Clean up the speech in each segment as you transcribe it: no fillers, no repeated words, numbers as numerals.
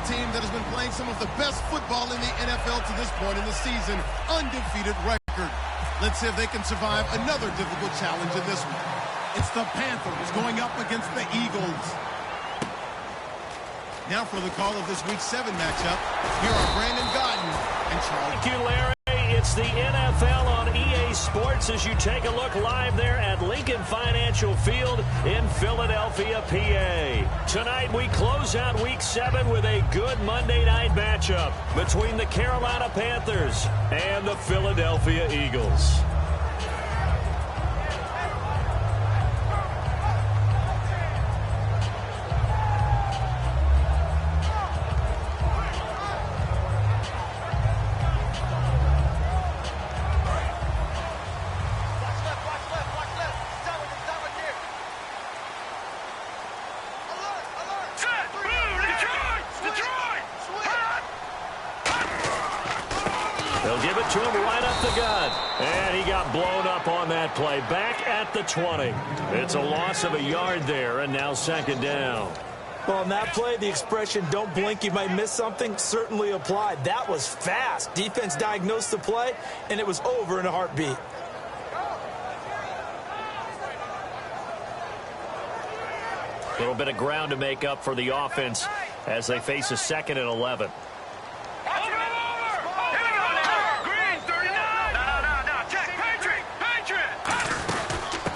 team that has been playing some of the best football in the NFL to this point in the season. Undefeated record. Let's see if they can survive another difficult challenge in this one. It's the Panthers going up against the Eagles. Now for the call of this Week 7 matchup, here are Brandon Gaudin and Charles. Thank you, Larry. It's the NFL on EA Sports as you take a look live there at Lincoln Financial Field in Philadelphia, PA. Tonight we close out Week 7 with a good Monday night matchup between the Carolina Panthers and the Philadelphia Eagles. They'll give it to him right up the gut. And he got blown up on that play. Back at the 20. It's a loss of a yard there, and now second down. Well, on that play, the expression, don't blink, you might miss something, certainly applied. That was fast. Defense diagnosed the play, and it was over in a heartbeat. A little bit of ground to make up for the offense as they face a 2nd and 11.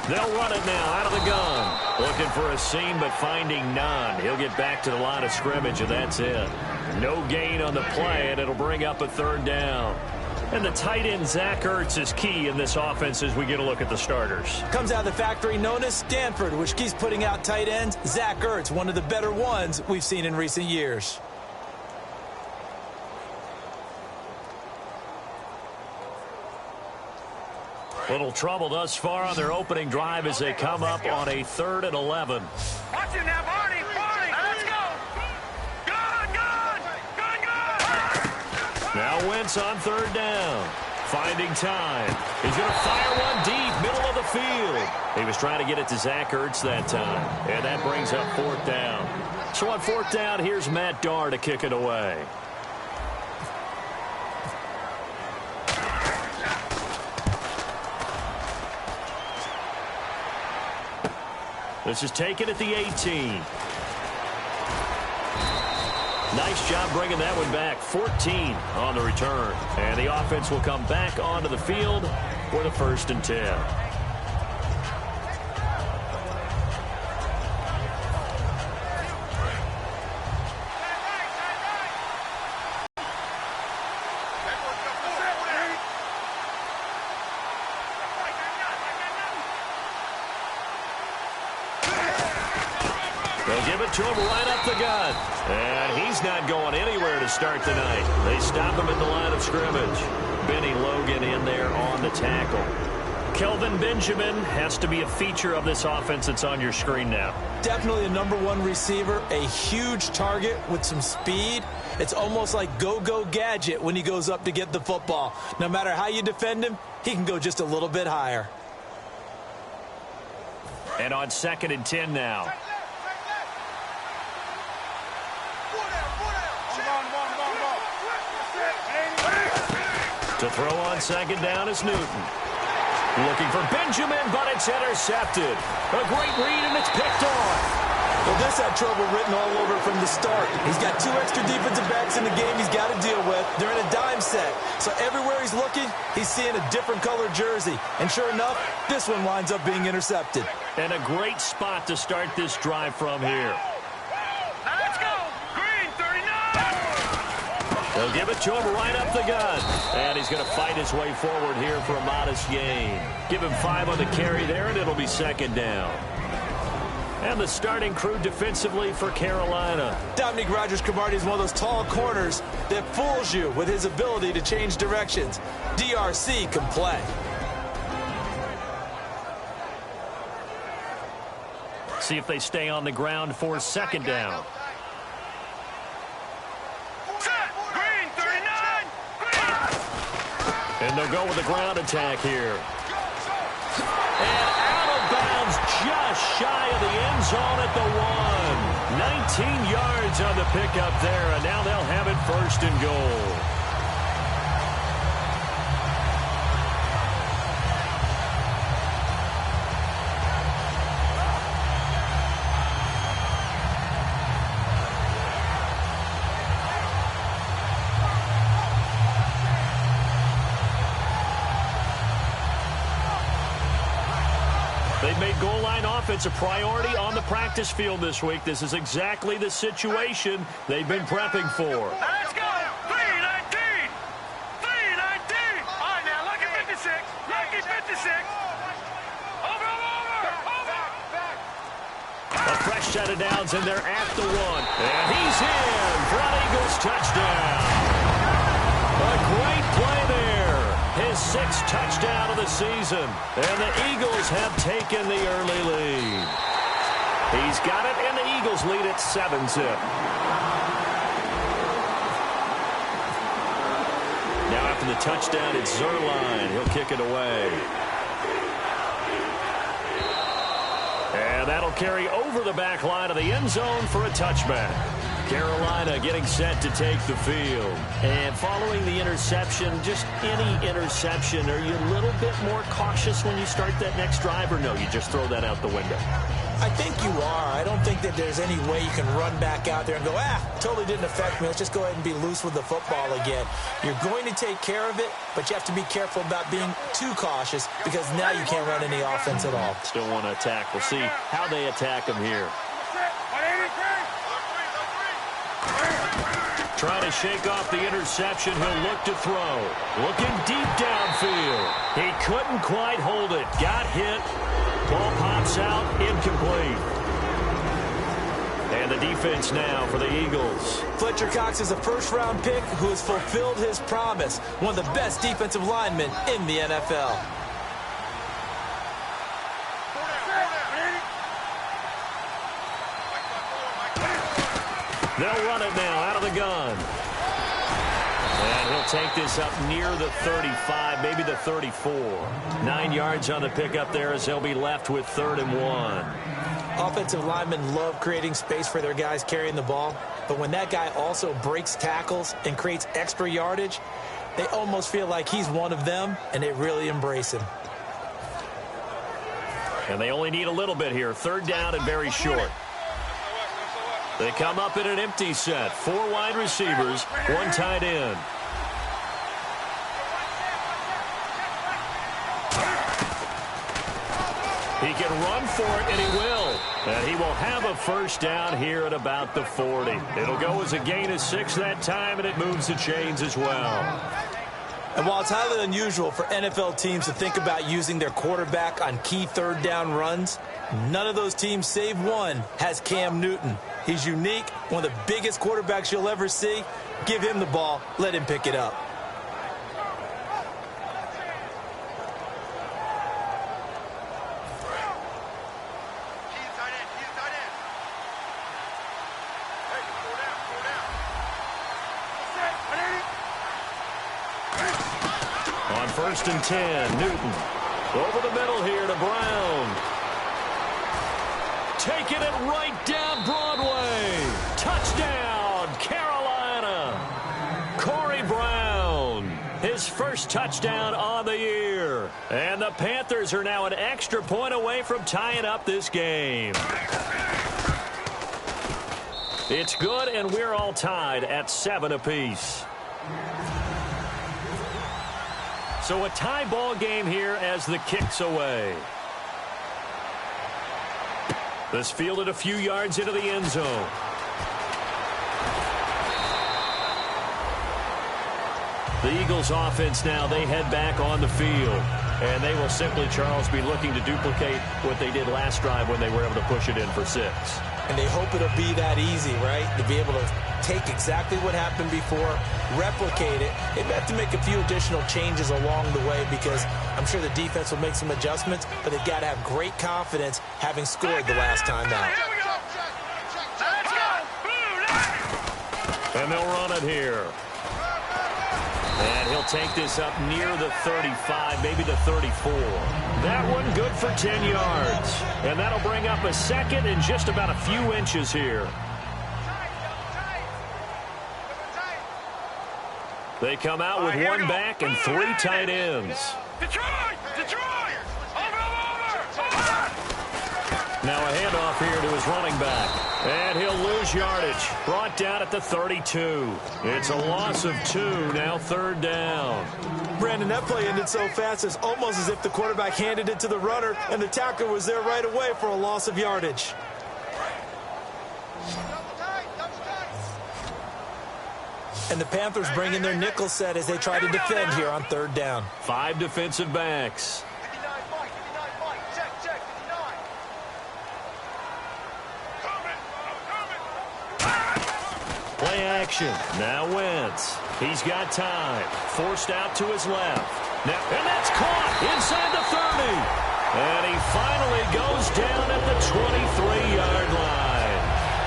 They'll run it now out of the gun. Looking for a seam, but finding none. He'll get back to the line of scrimmage, and that's it. No gain on the play, and it'll bring up a 3rd down. And the tight end, Zach Ertz, is key in this offense as we get a look at the starters. Comes out of the factory known as Stanford, which keeps putting out tight ends. Zach Ertz, one of the better ones we've seen in recent years. Little trouble thus far on their opening drive as they come up on a 3rd and 11. Watch it now, Barney. Barney, let's go. Gun. Now Wentz on 3rd down. Finding time. He's going to fire one deep, middle of the field. He was trying to get it to Zach Ertz that time. And that brings up 4th down. So on 4th down, here's Matt Darr to kick it away. This is taken at the 18. Nice job bringing that one back. 14 on the return. And the offense will come back onto the field for the 1st and 10. They'll give it to him right up the gut. And he's not going anywhere to start the night. They stop him at the line of scrimmage. Benny Logan in there on the tackle. Kelvin Benjamin has to be a feature of this offense that's on your screen now. Definitely a #1 receiver, a huge target with some speed. It's almost like go-go gadget when he goes up to get the football. No matter how you defend him, he can go just a little bit higher. And on 2nd and 10 now. To throw on 2nd down is Newton. Looking for Benjamin, but it's intercepted. A great read, and it's picked off. Well, this had trouble written all over from the start. He's got 2 extra defensive backs in the game he's got to deal with. They're in a dime set. So everywhere he's looking, he's seeing a different color jersey. And sure enough, this one winds up being intercepted. And a great spot to start this drive from here. Let's go. Green, 39. They'll give it to him right up the gut. And he's going to fight his way forward here for a modest gain. Give him 5 on the carry there, and it'll be 2nd down. And the starting crew defensively for Carolina. Dominique Rodgers-Cromartie is one of those tall corners that fools you with his ability to change directions. DRC can play. See if they stay on the ground for 2nd down. Green, 39. And they'll go with the ground attack here. And out of bounds just shy of the end zone at the 1. 19 yards on the pickup there, and now they'll have it 1st and goal. They've made goal line offense a priority on the practice field this week. This is exactly the situation they've been prepping for. Let's go! 319! 319! All right, now, lucky 56. Lucky 56. Over! A fresh set of downs, and they're at the 1. And he's in for an Eagles touchdown. A great play there. His 6th touchdown of the season. And the Eagles have taken the early lead. He's got it, and the Eagles lead at 7-zip. Now after the touchdown, it's Zuerlein. He'll kick it away. And that'll carry over the back line of the end zone for a touchback. Carolina getting set to take the field. And following the interception, just any interception, are you a little bit more cautious when you start that next drive, or no, you just throw that out the window? I think you are. I don't think that there's any way you can run back out there and go, totally didn't affect me. Let's just go ahead and be loose with the football again. You're going to take care of it, but you have to be careful about being too cautious because now you can't run any offense at all. Still want to attack. We'll see how they attack him here. Trying to shake off the interception. He'll look to throw. Looking deep downfield. He couldn't quite hold it. Got hit. Ball pops out. Incomplete. And the defense now for the Eagles. Fletcher Cox is a first-round pick who has fulfilled his promise. One of the best defensive linemen in the NFL. They'll run it now out of the gun. And he'll take this up near the 35, maybe the 34. 9 yards on the pickup there as they'll be left with 3rd and 1. Offensive linemen love creating space for their guys carrying the ball, but when that guy also breaks tackles and creates extra yardage, they almost feel like he's one of them, and they really embrace him. And they only need a little bit here. 3rd down and very short. They come up in an empty set. 4 wide receivers, 1 tight end. He can run for it, and he will. And he will have a 1st down here at about the 40. It'll go as a gain of 6 that time, and it moves the chains as well. And while it's highly unusual for NFL teams to think about using their quarterback on key 3rd down runs, none of those teams, save one, has Cam Newton. He's unique, one of the biggest quarterbacks you'll ever see. Give him the ball. Let him pick it up. On 1st and 10, Newton. Over the middle here to Brown. Taking it right down Broadway. Touchdown, Carolina. Corey Brown, his 1st touchdown on the year. And the Panthers are now an extra point away from tying up this game. It's good, and we're all tied at 7 apiece. So a tie ball game here as the kick's away. This fielded a few yards into the end zone. The Eagles offense now, they head back on the field. And they will simply, Charles, be looking to duplicate what they did last drive when they were able to push it in for 6. And they hope it'll be that easy, right? To be able to take exactly what happened before, replicate it. They have to make a few additional changes along the way because I'm sure the defense will make some adjustments, but they've got to have great confidence having scored the last time out. And they'll run it here. And he'll take this up near the 35, maybe the 34. That one good for 10 yards. And that'll bring up a second and just about a few inches here. They come out with one back and three tight ends. Detroit! Now a handoff here to his running back. And he'll lose yardage. Brought down at the 32. It's a loss of 2, now third down. Brandon, that play ended so fast, it's almost as if the quarterback handed it to the runner, and the tackler was there right away for a loss of yardage. And the Panthers bring in their nickel set as they try to defend here on third down. 5 defensive backs. Play action. Now Wentz. He's got time. Forced out to his left. Now, and that's caught inside the 30. And he finally goes down at the 23-yard line.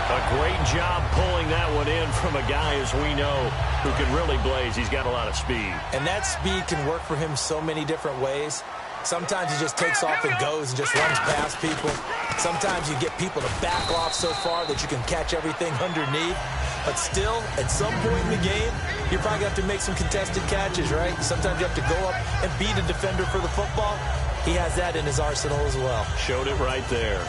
A great job pulling that one in from a guy, as we know, who can really blaze. He's got a lot of speed. And that speed can work for him so many different ways. Sometimes he just takes off and goes and just runs past people. Sometimes you get people to back off so far that you can catch everything underneath. But still, at some point in the game, you're probably going to have to make some contested catches, right? Sometimes you have to go up and beat a defender for the football. He has that in his arsenal as well. Showed it right there.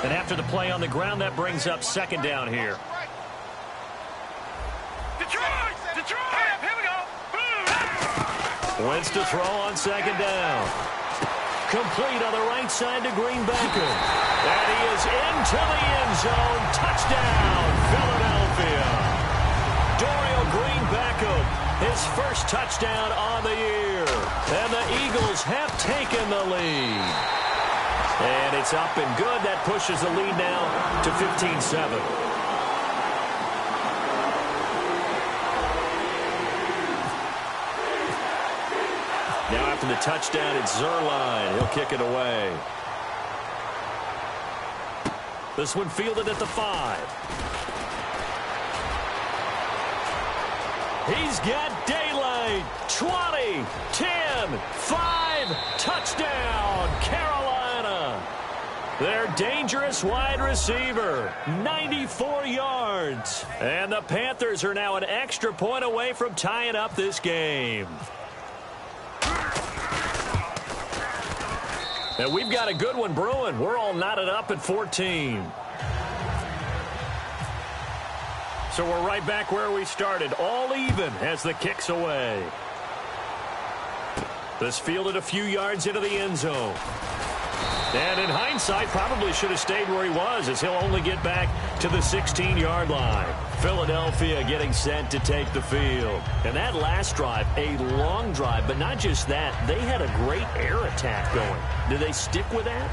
And after the play on the ground, that brings up second down here. Detroit! Here we go! Wentz to throw on second down. Complete on the right side to Green Beckham. And he is into the end zone. Touchdown, Philadelphia. Dorial Green Beckham, his first touchdown on the year. And the Eagles have taken the lead. And it's up and good. That pushes the lead now to 15-7. Now after the touchdown, it's Zuerlein. He'll kick it away. This one fielded at the 5. He's got daylight. 20, 10, 5, touchdown, Carolina. Their dangerous wide receiver, 94 yards. And the Panthers are now an extra point away from tying up this game. And we've got a good one brewing. We're all knotted up at 14. So we're right back where we started, all even as the kick's away. This fielded a few yards into the end zone. And in hindsight, probably should have stayed where he was, as he'll only get back to the 16-yard line. Philadelphia getting set to take the field. And that last drive, a long drive, but not just that. They had a great air attack going. Do they stick with that?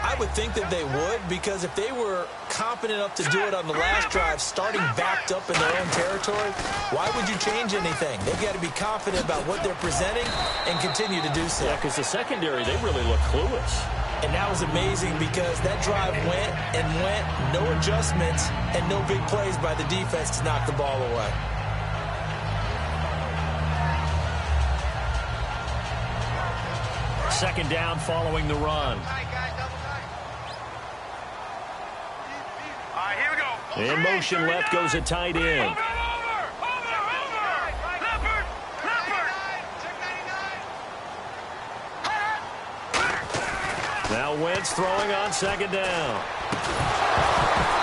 I would think that they would, because if they were confident enough to do it on the last drive, starting backed up in their own territory, why would you change anything? They've got to be confident about what they're presenting and continue to do so. Yeah, because the secondary, they really look clueless. And that was amazing because that drive went and went, no adjustments, and no big plays by the defense to knock the ball away. Second down following the run. All right, here we go. In motion left goes a tight end. Now Wentz throwing on second down.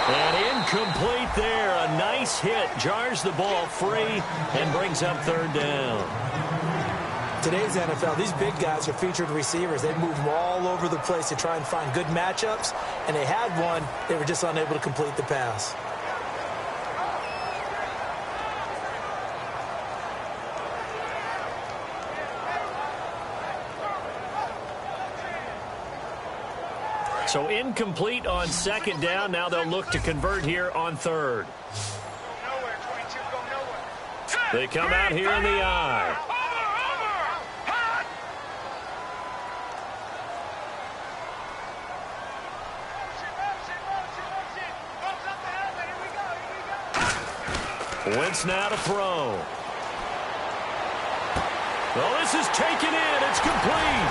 And incomplete there. A nice hit. Jars the ball free and brings up third down. Today's NFL, these big guys are featured receivers. They move all over the place to try and find good matchups. And they had one. They were just unable to complete the pass. So incomplete on second down. Now they'll look to convert here on third. They come out here in the eye. Wentz now to throw. Well, this is taken in. It's complete.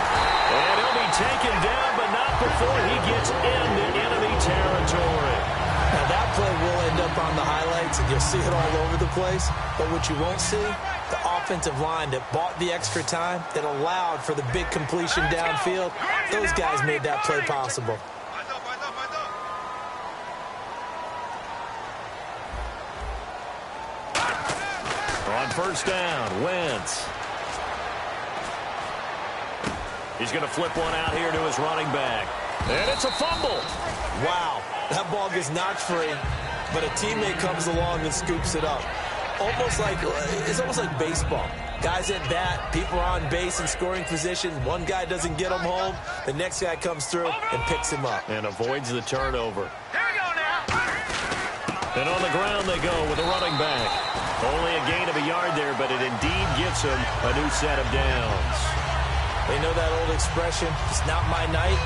And he'll be taken down, but not before he gets into enemy territory. Now, that play will end up on the highlights, and you'll see it all over the place. But what you won't see, the offensive line that bought the extra time, that allowed for the big completion downfield, those guys made that play possible. On first down, Wentz. He's going to flip one out here to his running back. And it's a fumble. Wow, that ball gets knocked free, but a teammate comes along and scoops it up. It's almost like baseball. Guys at bat, people are on base in scoring position. One guy doesn't get him home. The next guy comes through and picks him up. And avoids the turnover. Here we go now. And on the ground they go with a running back. Only a gain of a yard there, but it indeed gets him a new set of downs. They know that old expression, it's not my night.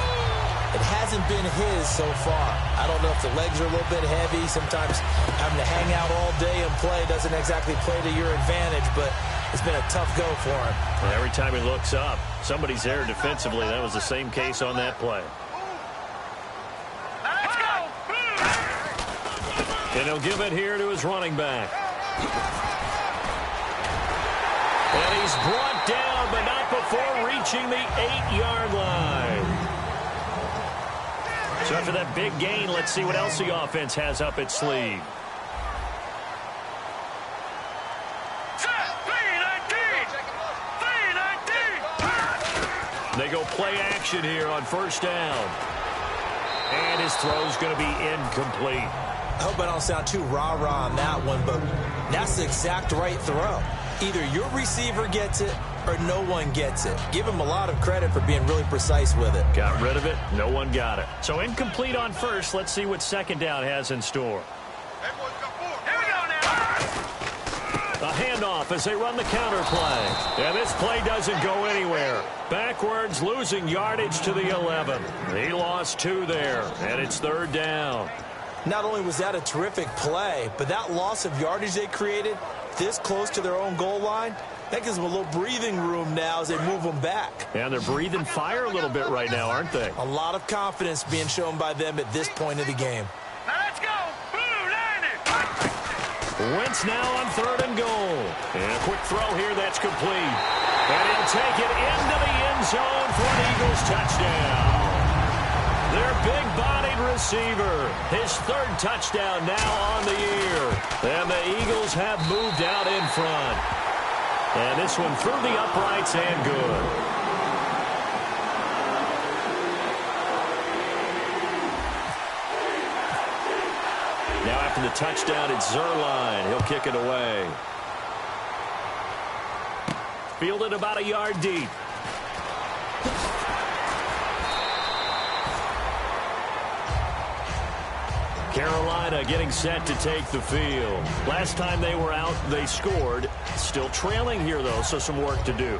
It hasn't been his so far. I don't know if the legs are a little bit heavy. Sometimes having to hang out all day and play doesn't exactly play to your advantage, but it's been a tough go for him. And every time he looks up, somebody's there defensively. That was the same case on that play. Let's go. And he'll give it here to his running back. And he's brought down, but not before reaching the 8-yard line. So after that big gain, let's see what else the offense has up its sleeve. They go play action here on first down. And his throw's going to be incomplete. I hope I don't sound too rah-rah on that one, but that's the exact right throw. Either your receiver gets it or no one gets it. Give him a lot of credit for being really precise with it. Got rid of it. No one got it. So incomplete on first. Let's see what second down has in store. Here we go now. A handoff as they run the counter play. And this play doesn't go anywhere. Backwards, losing yardage to the 11. He lost 2 there, and it's third down. Not only was that a terrific play, but that loss of yardage they created this close to their own goal line, that gives them a little breathing room now as they move them back. And they're breathing fire a little bit right now, aren't they? A lot of confidence being shown by them at this point of the game. Now let's go. Blue, landed. Wentz now on third and goal. And a quick throw here that's complete. And he'll take it into the end zone for an Eagles touchdown. Their big-bodied receiver, his third touchdown now on the year. And the Eagles have moved out in front. And this one through the uprights and good. Now after the touchdown, it's Zuerlein. He'll kick it away. Fielded about a yard deep. Carolina getting set to take the field. Last time they were out, they scored. Still trailing here, though, so some work to do.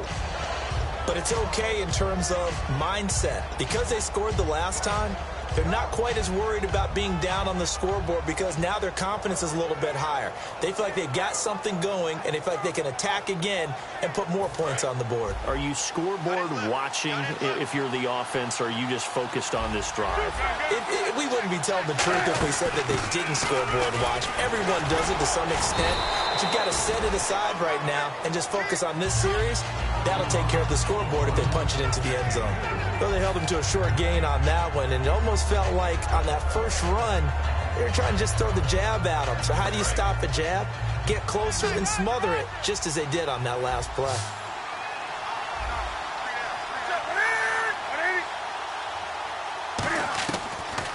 But it's okay in terms of mindset. Because they scored the last time, they're not quite as worried about being down on the scoreboard because now their confidence is a little bit higher. They feel like they've got something going, and they feel like they can attack again and put more points on the board. Are you scoreboard watching if you're the offense, or are you just focused on this drive? We wouldn't be telling the truth if we said that they didn't scoreboard watch. Everyone does it to some extent, but you've got to set it aside right now and just focus on this series. That'll take care of the scoreboard if they punch it into the end zone. Well, they held them to a short gain on that one, and it almost felt like on that first run, they were trying to just throw the jab at them. So how do you stop a jab? Get closer and smother it, just as they did on that last play.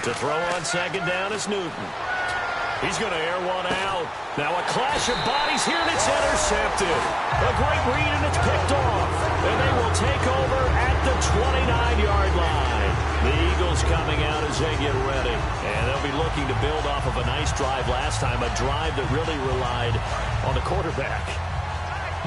To throw on second down is Newton. He's going to air one out. Now a clash of bodies here, and it's intercepted. A great read, and it's picked off. And they will take over at the 29-yard line. The Eagles coming out as they get ready. And they'll be looking to build off of a nice drive last time, a drive that really relied on the quarterback.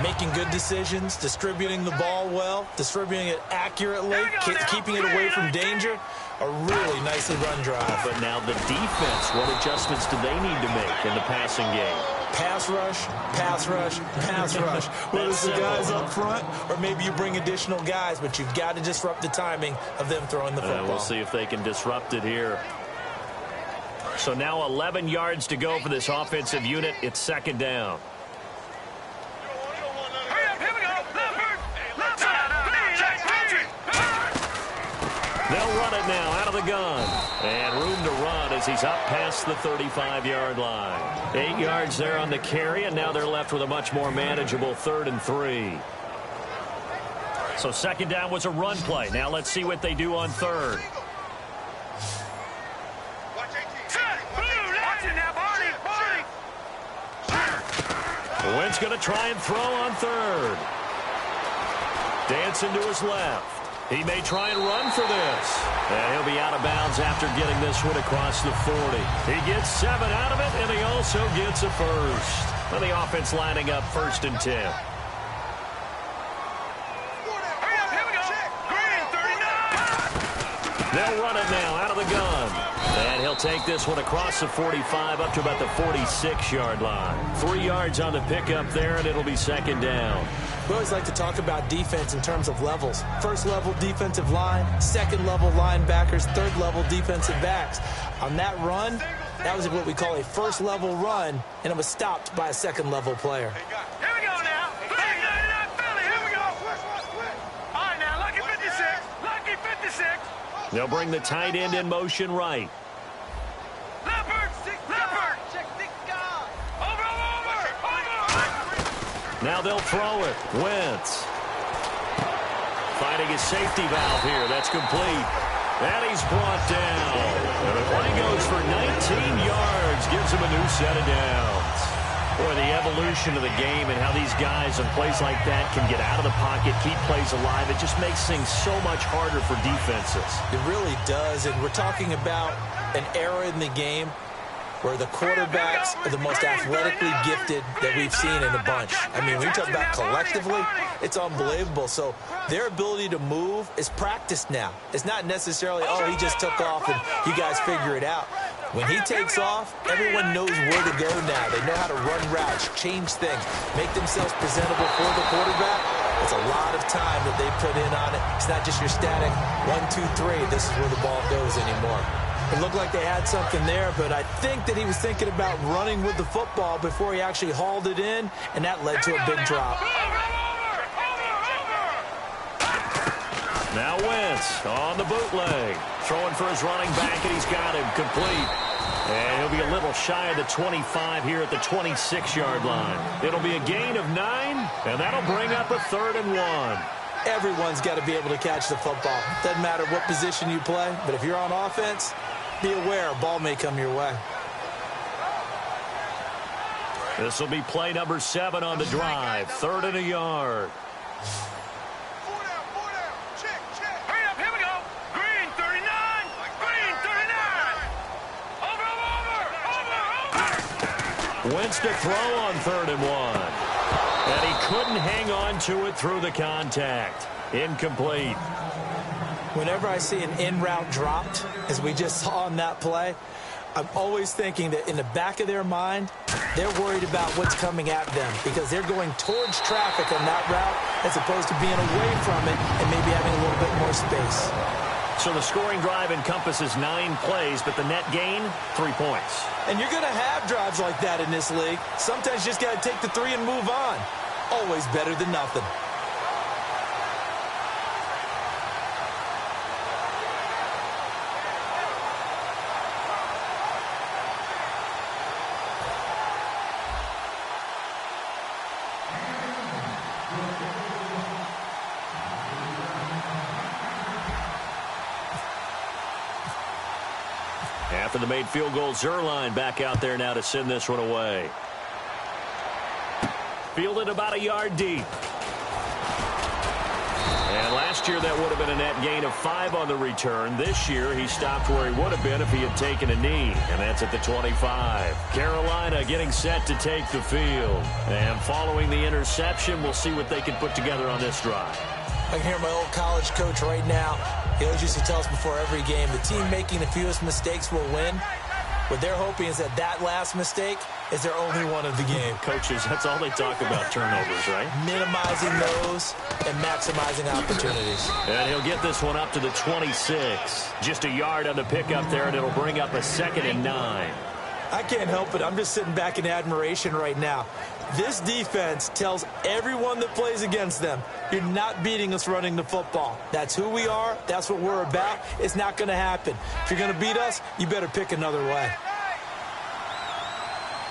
Making good decisions, distributing the ball well, distributing it accurately, keeping it away from danger. A really nicely run drive. But now the defense, what adjustments do they need to make in the passing game? Pass rush, pass rush, pass rush. Whether it's the guys up front or maybe you bring additional guys, but you've got to disrupt the timing of them throwing the football. We'll see if they can disrupt it here. So now 11 yards to go for this offensive unit. It's second down. They'll run it now out of the gun. And room to run as he's up past the 35-yard line. 8 yards there on the carry, and now they're left with a much more manageable 3rd and 3. So second down was a run play. Now let's see what they do on 3rd. Wentz going to try and throw on 3rd. Dancing to his left. He may try and run for this. And he'll be out of bounds after getting this one across the 40. He gets 7 out of it, and he also gets a first. And the offense lining up 1st and 10. They'll run it now out of the gun. And he'll take this one across the 45 up to about the 46-yard line. 3 yards on the pickup there, and it'll be second down. We always like to talk about defense in terms of levels. First level defensive line, second level linebackers, third level defensive backs. On that run, that was what we call a first level run, and it was stopped by a second level player. Here we go now. Philly, here we go. All right, now, lucky 56. Lucky 56. They'll bring the tight end in motion right. Leopard. Now they'll throw it. Wentz. Finding his safety valve here. That's complete. And he's brought down. And the play goes for 19 yards. Gives him a new set of downs. Boy, the evolution of the game and how these guys on plays like that can get out of the pocket, keep plays alive, it just makes things so much harder for defenses. It really does, and we're talking about an era in the game where the quarterbacks are the most athletically gifted that we've seen in a bunch. I mean, when you talk about collectively, it's unbelievable. So their ability to move is practiced now. It's not necessarily, oh, he just took off and you guys figure it out. When he takes off, everyone knows where to go now. They know how to run routes, change things, make themselves presentable for the quarterback. It's a lot of time that they put in on it. It's not just your static 1, 2, 3. This is where the ball goes anymore. It looked like they had something there, but I think that he was thinking about running with the football before he actually hauled it in, and that led to a big drop. Now Wentz on the bootleg. Throwing for his running back, and he's got him complete. And he'll be a little shy of the 25 here at the 26-yard line. It'll be a gain of 9, and that'll bring up a 3rd and 1. Everyone's got to be able to catch the football. Doesn't matter what position you play, but if you're on offense, be aware a ball may come your way. This will be play number 7 on the drive. 3rd and a yard. Hurry up, here we go. Green 39. Green 39. Over. Wentz to throw on 3rd and 1. And he couldn't hang on to it through the contact. Incomplete. Whenever I see an in-route dropped, as we just saw on that play, I'm always thinking that in the back of their mind, they're worried about what's coming at them because they're going towards traffic on that route as opposed to being away from it and maybe having a little bit more space. So the scoring drive encompasses 9 plays, but the net gain, 3 points. And you're going to have drives like that in this league. Sometimes you just got to take the 3 and move on. Always better than nothing. After the made field goal, Zuerlein back out there now to send this one away. Fielded about a yard deep. And last year that would have been a net gain of 5 on the return. This year he stopped where he would have been if he had taken a knee, and that's at the 25. Carolina getting set to take the field. And following the interception, we'll see what they can put together on this drive. I can hear my old college coach right now. He always used to tell us before every game, the team making the fewest mistakes will win. What they're hoping is that that last mistake is their only one of the game. Coaches, that's all they talk about, turnovers, right? Minimizing those and maximizing opportunities. And he'll get this one up to the 26. Just a yard on the pickup there, and it'll bring up a 2nd and 9. I can't help it. I'm just sitting back in admiration right now. This defense tells everyone that plays against them, you're not beating us running the football. That's who we are. That's what we're about. It's not going to happen. If you're going to beat us, you better pick another way.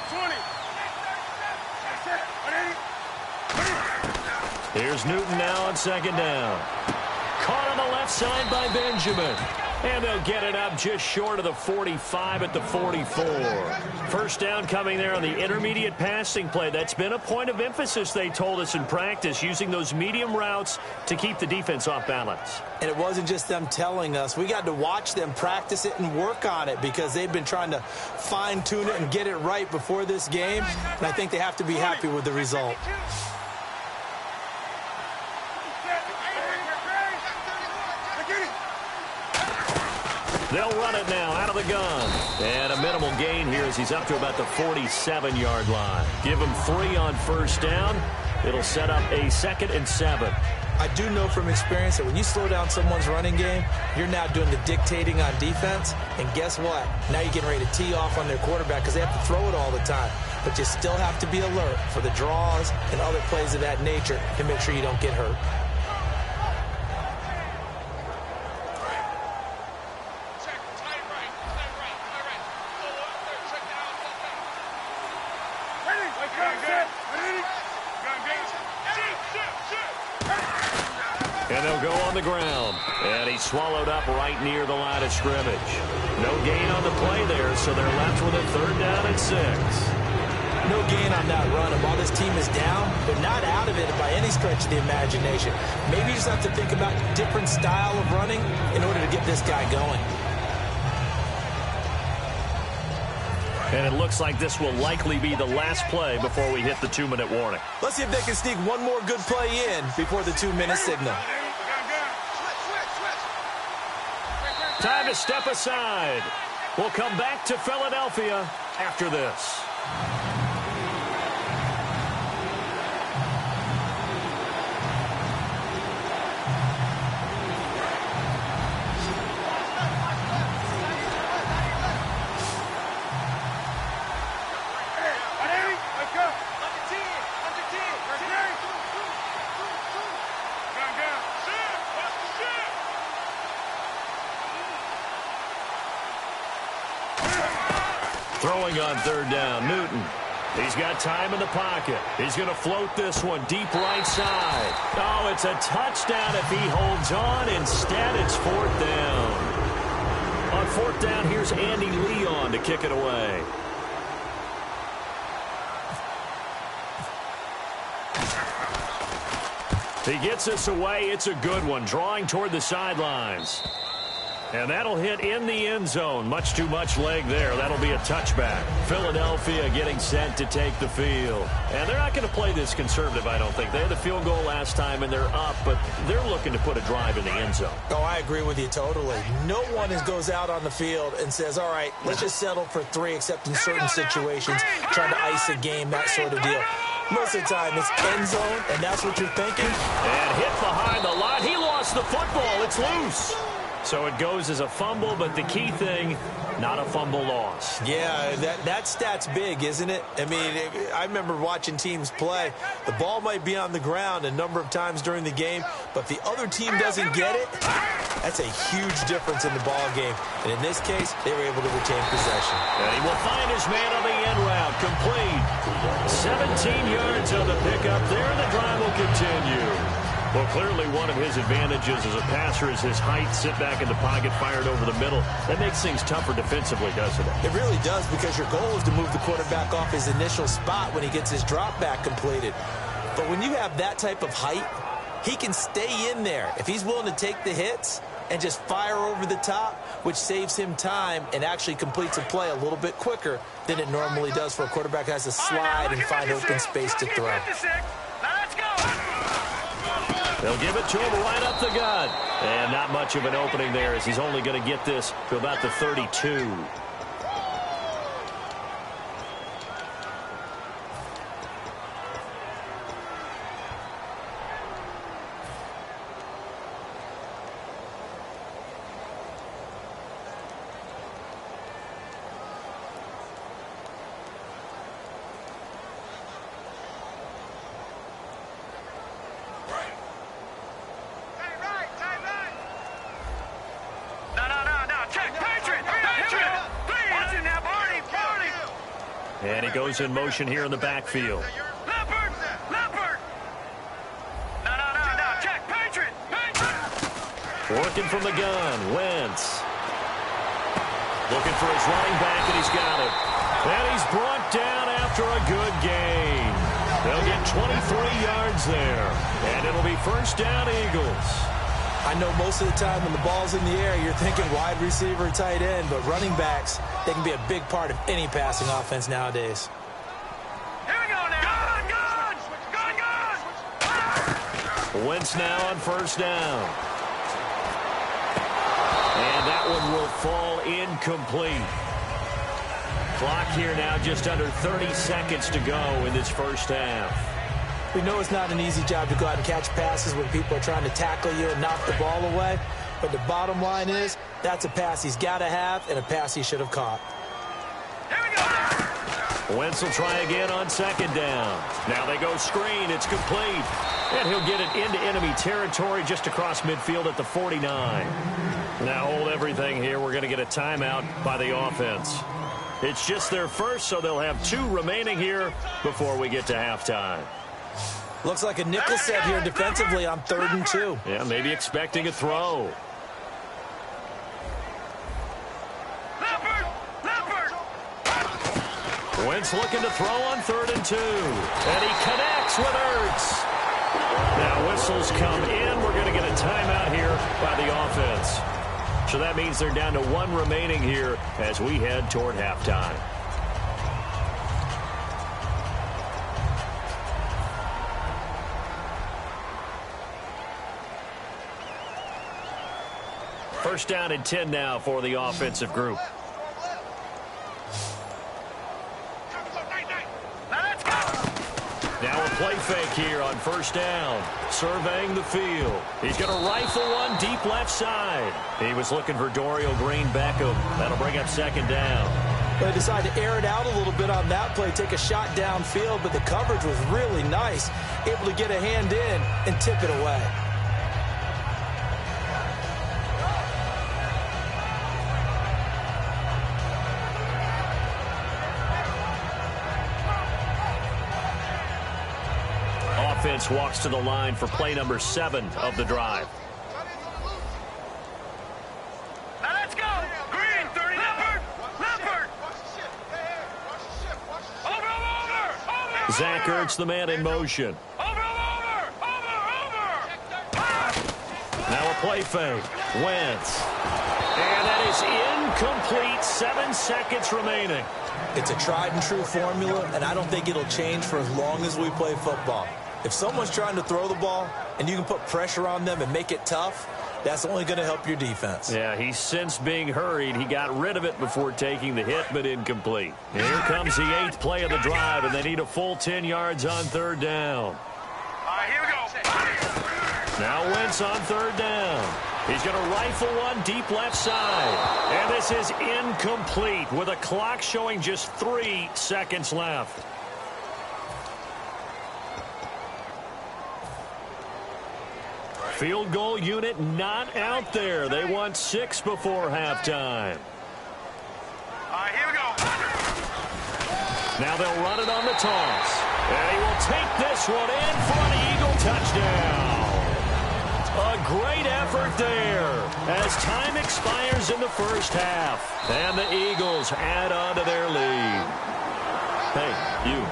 20. Here's Newton now on 2nd down. Caught on the left side by Benjamin. And they'll get it up just short of the 45 at the 44. First down coming there on the intermediate passing play. That's been a point of emphasis, they told us in practice, using those medium routes to keep the defense off balance. And it wasn't just them telling us. We got to watch them practice it and work on it because they've been trying to fine-tune it and get it right before this game. And I think they have to be happy with the result. They'll run it now out of the gun. And a minimal gain here as he's up to about the 47-yard line. Give him 3 on first down. It'll set up a 2nd and 7. I do know from experience that when you slow down someone's running game, you're now doing the dictating on defense. And guess what? Now you're getting ready to tee off on their quarterback because they have to throw it all the time. But you still have to be alert for the draws and other plays of that nature to make sure you don't get hurt. And they'll go on the ground. And he's swallowed up right near the line of scrimmage. No gain on the play there, so they're left with a 3rd down and 6. No gain on that run. And while this team is down, they're not out of it by any stretch of the imagination. Maybe you just have to think about a different style of running in order to get this guy going. And it looks like this will likely be the last play before we hit the 2-minute warning. Let's see if they can sneak one more good play in before the 2-minute signal. Time to step aside. We'll come back to Philadelphia after this. Throwing on 3rd down, Newton. He's got time in the pocket. He's going to float this one deep right side. Oh, it's a touchdown if he holds on. Instead, it's 4th down. On 4th down, here's Andy Leon to kick it away. He gets this away. It's a good one, drawing toward the sidelines. And that'll hit in the end zone. Much too much leg there. That'll be a touchback. Philadelphia getting set to take the field. And they're not going to play this conservative, I don't think. They had the field goal last time, and they're up, but they're looking to put a drive in the end zone. Oh, I agree with you totally. No one goes out on the field and says, all right, let's just settle for 3, except in certain situations, trying to ice a game, that sort of deal. Most of the time, it's end zone, and that's what you're thinking. And hit behind the line. He lost the football. It's loose. So it goes as a fumble, but the key thing, not a fumble loss. Yeah, that stat's big, isn't it? I mean, I remember watching teams play. The ball might be on the ground a number of times during the game, but if the other team doesn't get it, that's a huge difference in the ball game. And in this case, they were able to retain possession. And he will find his man on the end route, complete. 17 yards on the pickup there, and the drive will continue. Well, clearly one of his advantages as a passer is his height. Sit back in the pocket, fired over the middle. That makes things tougher defensively, doesn't it? It really does, because your goal is to move the quarterback off his initial spot when he gets his drop back completed. But when you have that type of height, he can stay in there. If he's willing to take the hits and just fire over the top, which saves him time and actually completes a play a little bit quicker than it normally does for a quarterback who has to slide and find open space to throw. They'll give it to him right up the gut. And not much of an opening there, as he's only going to get this to about the 32. And he goes in motion here in the backfield. Leopard! Leopard! No. Check. Patriot! Working from the gun. Wentz. Looking for his running back, and he's got it. And he's brought down after a good gain. They'll get 23 yards there. And it'll be first down, Eagles. I know most of the time when the ball's in the air, you're thinking wide receiver, tight end, but running backs, they can be a big part of any passing offense nowadays. Here we go now. Gun! Wentz now on first down. And that one will fall incomplete. Clock here now just under 30 seconds to go in this first half. We know it's not an easy job to go out and catch passes when people are trying to tackle you and knock the ball away. But the bottom line is, that's a pass he's got to have and a pass he should have caught. Here we go. Wentz will try again on second down. Now they go screen. It's complete. And he'll get it into enemy territory just across midfield at the 49. Now hold everything here. We're going to get a timeout by the offense. It's just their first, so they'll have 2 remaining here before we get to halftime. Looks like a nickel set here defensively on 3rd and 2. Yeah, maybe expecting a throw. Leopard! Wentz looking to throw on 3rd and 2. And he connects with Ertz. Now whistles come in. We're going to get a timeout here by the offense. So that means they're down to 1 remaining here as we head toward halftime. First down and 10 now for the offensive group. Now a play fake here on first down. Surveying the field. He's going to rifle one deep left side. He was looking for Dorial Green-Beckham. That'll bring up second down. They decided to air it out a little bit on that play, take a shot downfield, but the coverage was really nice. Able to get a hand in and tip it away. Offense walks to the line for play number 7 of the drive. Now let's go. Green, 30. Leopard. Over. Zach Ertz, the man in motion. Over. Now a play fake. Wentz. And that is incomplete. 7 seconds remaining. It's a tried and true formula, and I don't think it'll change for as long as we play football. If someone's trying to throw the ball and you can put pressure on them and make it tough, that's only going to help your defense. Yeah, he's since being hurried. He got rid of it before taking the hit, but incomplete. And here comes the 8th play of the drive, and they need a full 10 yards on 3rd down. All right, here we go. Now Wentz on 3rd down. He's going to rifle one deep left side. And this is incomplete with a clock showing just 3 seconds left. Field goal unit not out there. They want 6 before halftime. All right, here we go. Now they'll run it on the toss. And he will take this one in for an Eagle touchdown. A great effort there as time expires in the first half. And the Eagles add on to their lead. Hey, you.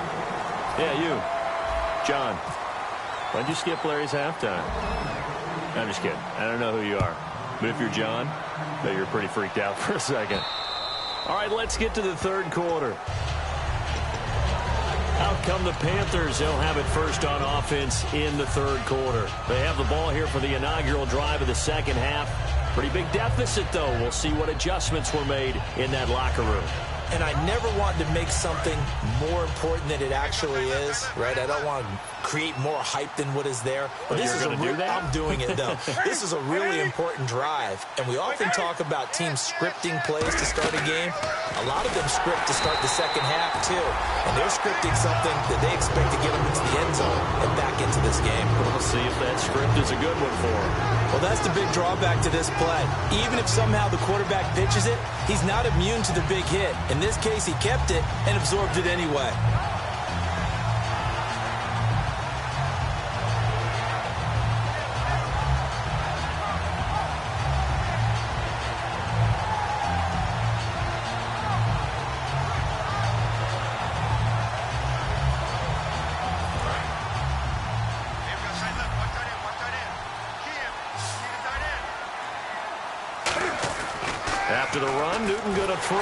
Yeah, you. John, why'd you skip Larry's halftime? I'm just kidding. I don't know who you are. But if you're John, I bet you're pretty freaked out for a second. All right, let's get to the 3rd quarter. Out come the Panthers. They'll have it first on offense in the 3rd quarter. They have the ball here for the inaugural drive of the 2nd half. Pretty big deficit, though. We'll see what adjustments were made in that locker room. And I never want to make something more important than it actually is, right? I don't want to create more hype than what is there. But this is I'm doing it, though. This is a really important drive. And we often talk about teams scripting plays to start a game. A lot of them script to start the 2nd half, too. And they're scripting something that they expect to get them into the end zone and back into this game. We'll see if that script is a good one for them. Well, that's the big drawback to this play. Even if somehow the quarterback pitches it, he's not immune to the big hit. In this case, he kept it and absorbed it anyway. After the run, Newton going to throw.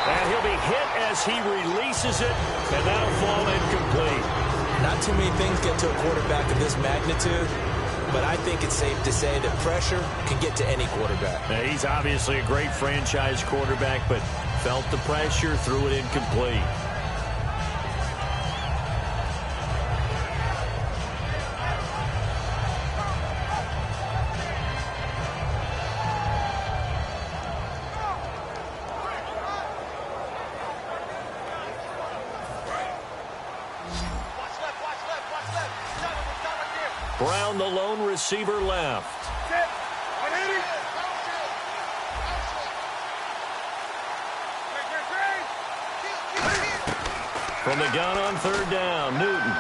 And he'll be hit as he releases it, and that'll fall incomplete. Not too many things get to a quarterback of this magnitude, but I think it's safe to say that pressure can get to any quarterback. Now, he's obviously a great franchise quarterback, but felt the pressure, threw it incomplete. Brown, the lone receiver, left. From the gun on third down, Newton.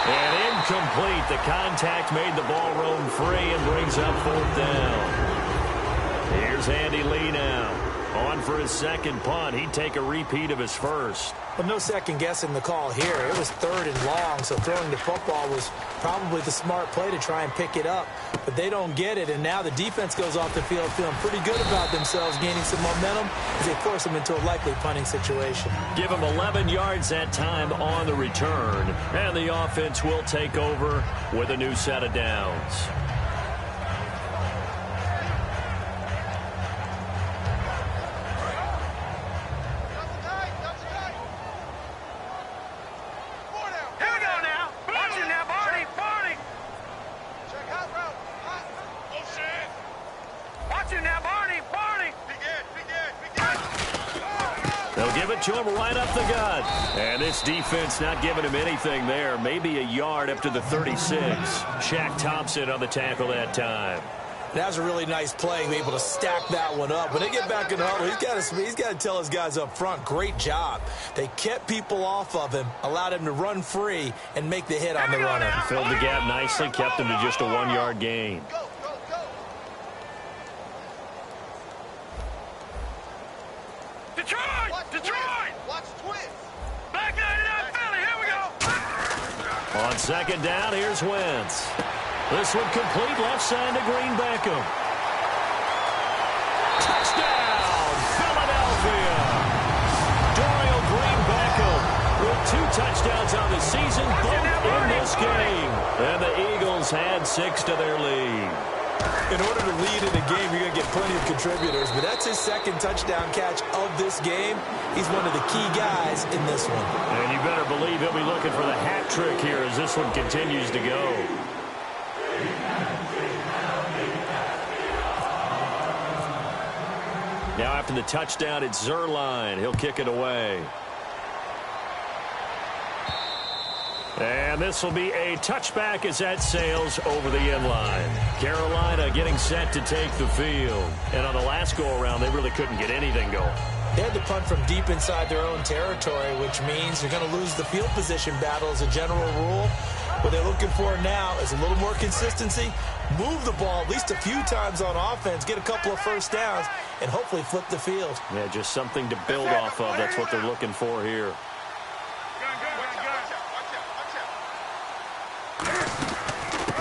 And incomplete. The contact made the ball roam free and brings up fourth down. Here's Andy Lee now. On for his second punt. He'd take a repeat of his first. But no second guessing the call here. It was third and long, so throwing the football was probably the smart play to try and pick it up. But they don't get it, and now the defense goes off the field feeling pretty good about themselves, gaining some momentum as they force them into a likely punting situation. Give them 11 yards that time on the return, and the offense will take over with a new set of downs. They'll give it to him right up the gut. And this defense not giving him anything there. Maybe a yard up to the 36. Shaq Thompson on the tackle that time. That was a really nice play, to be able to stack that one up. When they get back in the huddle, he's got to tell his guys up front, great job. They kept people off of him, allowed him to run free, and make the hit on the runner. Filled the gap nicely, kept him to just a 1-yard gain. Detroit! Watch twist! Back 99 Philly, here we go! On second down, here's Wentz. This one complete, left side to Green Beckham. Touchdown, Philadelphia! Dorial Green Beckham with 2 touchdowns on the season, both in this game. And the Eagles had 6 to their lead. In order to lead in a game, you're going to get plenty of contributors, but that's his second touchdown catch of this game. He's one of the key guys in this one. And you better believe he'll be looking for the hat trick here as this one continues to go. Now after the touchdown, it's Zuerlein. He'll kick it away. And this will be a touchback as that sails over the end line. Carolina getting set to take the field. And on the last go-around, they really couldn't get anything going. They had to punt from deep inside their own territory, which means they're going to lose the field position battle as a general rule. What they're looking for now is a little more consistency, move the ball at least a few times on offense, get a couple of first downs, and hopefully flip the field. Yeah, just something to build off of. That's what they're looking for here.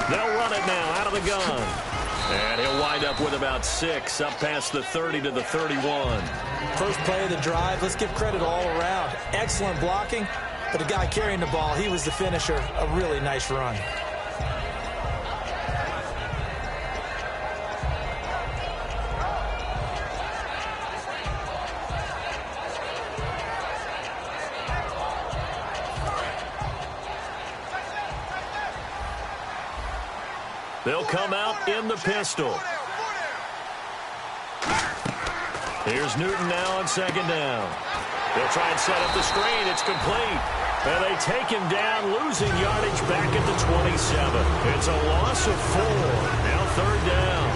They'll run it now out of the gun. And he'll wind up with about 6 up past the 30 to the 31. First play of the drive, let's give credit all around. Excellent blocking, but the guy carrying the ball, he was the finisher. A really nice run. They'll come out in the pistol. Here's Newton now on second down. They'll try and set up the screen. It's complete. And they take him down, losing yardage back at the 27. It's a loss of 4. Now third down.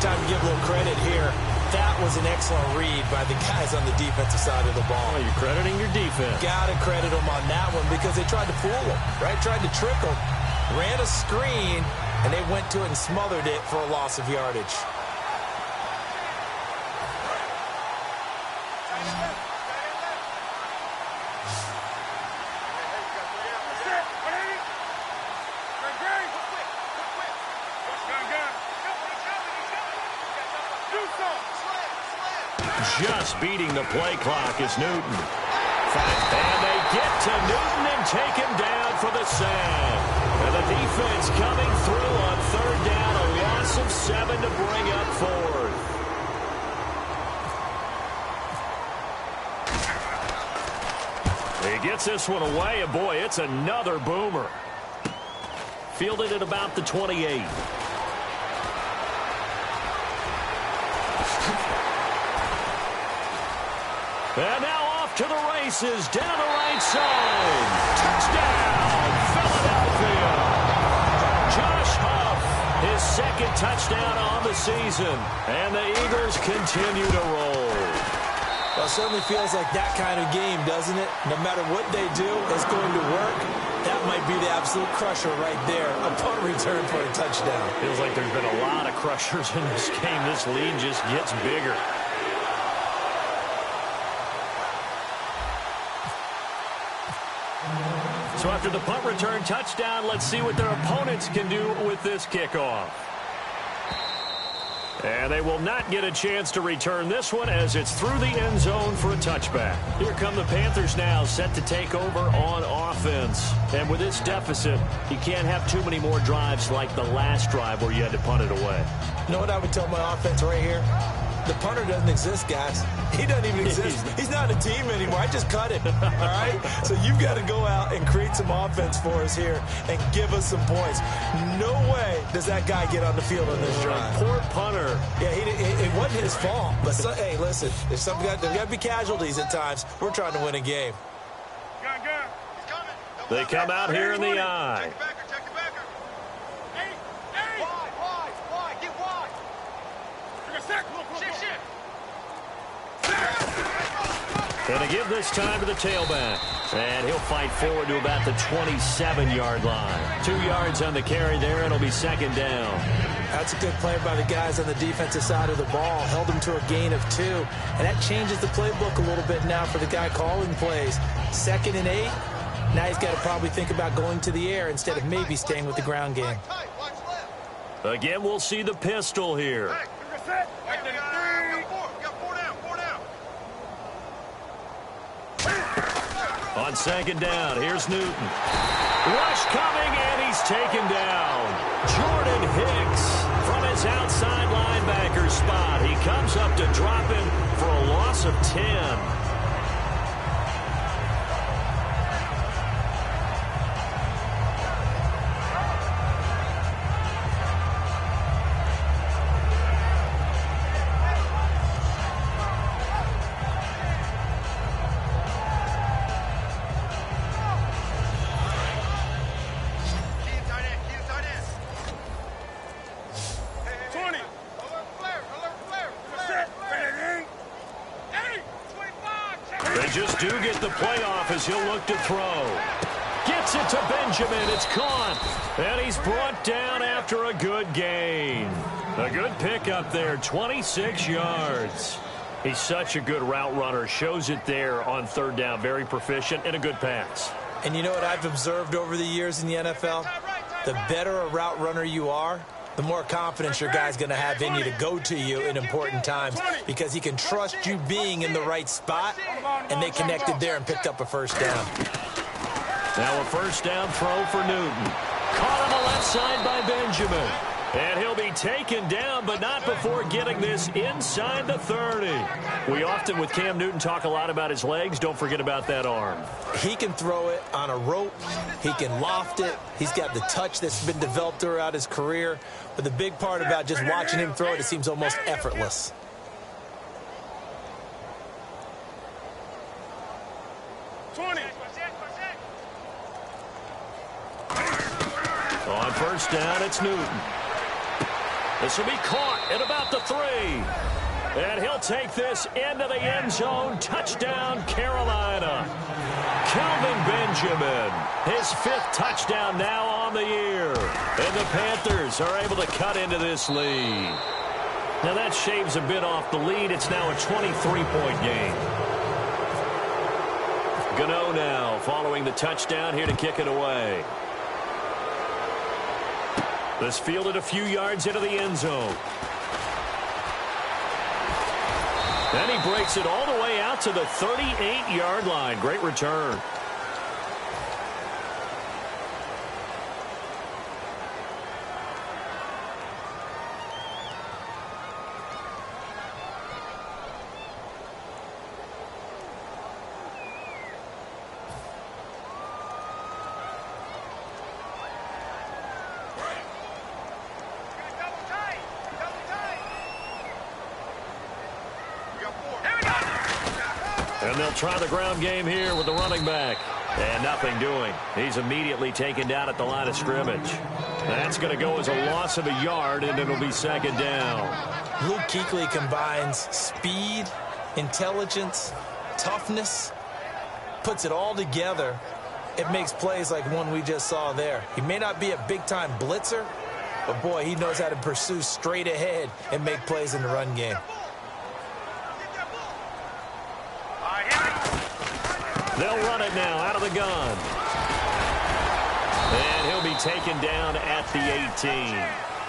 Time to give a little credit here That was an excellent read by the guys on the defensive side of the ball. Oh, you're crediting your defense. Got to credit them on that one because they tried to fool him, right? Tried to trick him. Ran a screen, and they went to it and smothered it for a loss of yardage. Just beating the play clock is Newton. And they get to Newton and take him down for the sack. And the defense coming through on third down, a loss of 7 to bring up fourth. He gets this one away, and boy, it's another boomer. Fielded at about the 28. And now off to the races, down the right side. Touchdown, Philadelphia. Josh Huff, his second touchdown on the season. And the Eagles continue to roll. Well, it certainly feels like that kind of game, doesn't it? No matter what they do, it's going to work. That might be the absolute crusher right there. A punt return for a touchdown. Feels like there's been a lot of crushers in this game. This lead just gets bigger. So after the punt return touchdown, let's see what their opponents can do with this kickoff. And they will not get a chance to return this one as it's through the end zone for a touchback. Here come the Panthers now, set to take over on offense. And with this deficit, you can't have too many more drives like the last drive where you had to punt it away. You know what I would tell my offense right here? The punter doesn't exist, guys. He doesn't even exist. He's not a team anymore. I just cut it, all right? So you've got to go out and create some offense for us here and give us some points. No way does that guy get on the field on this drive. Poor punter. Yeah, it wasn't his fault. But, hey, listen, there's got to be casualties at times. We're trying to win a game. They come out here in the eye. And to give this time to the tailback. And he'll fight forward to about the 27-yard line. 2 yards on the carry there, and it'll be second down. That's a good play by the guys on the defensive side of the ball. Held them to a gain of 2. And that changes the playbook a little bit now for the guy calling plays. 2nd and 8. Now he's got to probably think about going to the air instead of maybe staying with the ground game. Again, we'll see the pistol here. On second down, here's Newton. Rush coming, and he's taken down. Jordan Hicks from his outside linebacker spot. He comes up to drop him for a loss of 10. Just do get the playoff as he'll look to throw. Gets it to Benjamin. It's caught. And he's brought down after a good gain. A good pickup there, 26 yards. He's such a good route runner. Shows it there on third down. Very proficient and a good pass. And you know what I've observed over the years in the NFL? The better a route runner you are, the more confidence your guy's going to have in you to go to you in important times because he can trust you being in the right spot, and they connected there and picked up a first down. Now a first down throw for Newton. Caught on the left side by Benjamin. And he'll be taken down, but not before getting this inside the 30. We often, with Cam Newton, talk a lot about his legs. Don't forget about that arm. He can throw it on a rope. He can loft it. He's got the touch that's been developed throughout his career. But the big part about just watching him throw it, it seems almost effortless. On first down, it's Newton. This will be caught at about the 3. And he'll take this into the end zone. Touchdown, Carolina. Kelvin Benjamin, his 5th touchdown now on the year. And the Panthers are able to cut into this lead. Now that shaves a bit off the lead. It's now a 23-point game. Gano now following the touchdown here to kick it away. This fielded a few yards into the end zone. And he breaks it all the way out to the 38-yard line. Great return. And they'll try the ground game here with the running back. And nothing doing. He's immediately taken down at the line of scrimmage. That's going to go as a loss of a yard, and it'll be 2nd down. Luke Kuechly combines speed, intelligence, toughness, puts it all together. It makes plays like one we just saw there. He may not be a big-time blitzer, but, boy, he knows how to pursue straight ahead and make plays in the run game. They'll run it now out of the gun. And he'll be taken down at the 18.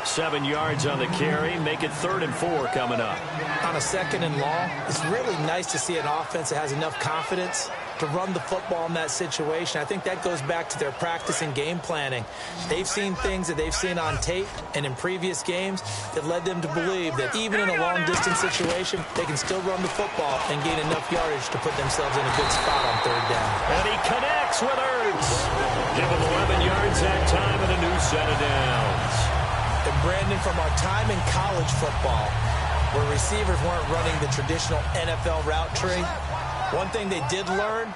7 yards on the carry. Make it 3rd and 4 coming up. On a 2nd and long, it's really nice to see an offense that has enough confidence to run the football in that situation. I think that goes back to their practice and game planning. They've seen things that they've seen on tape and in previous games that led them to believe that even in a long-distance situation, they can still run the football and gain enough yardage to put themselves in a good spot on 3rd down. And he connects with Ertz. Give him 11 yards that time and a new set of downs. And Brandon, from our time in college football, where receivers weren't running the traditional NFL route tree, one thing they did learn,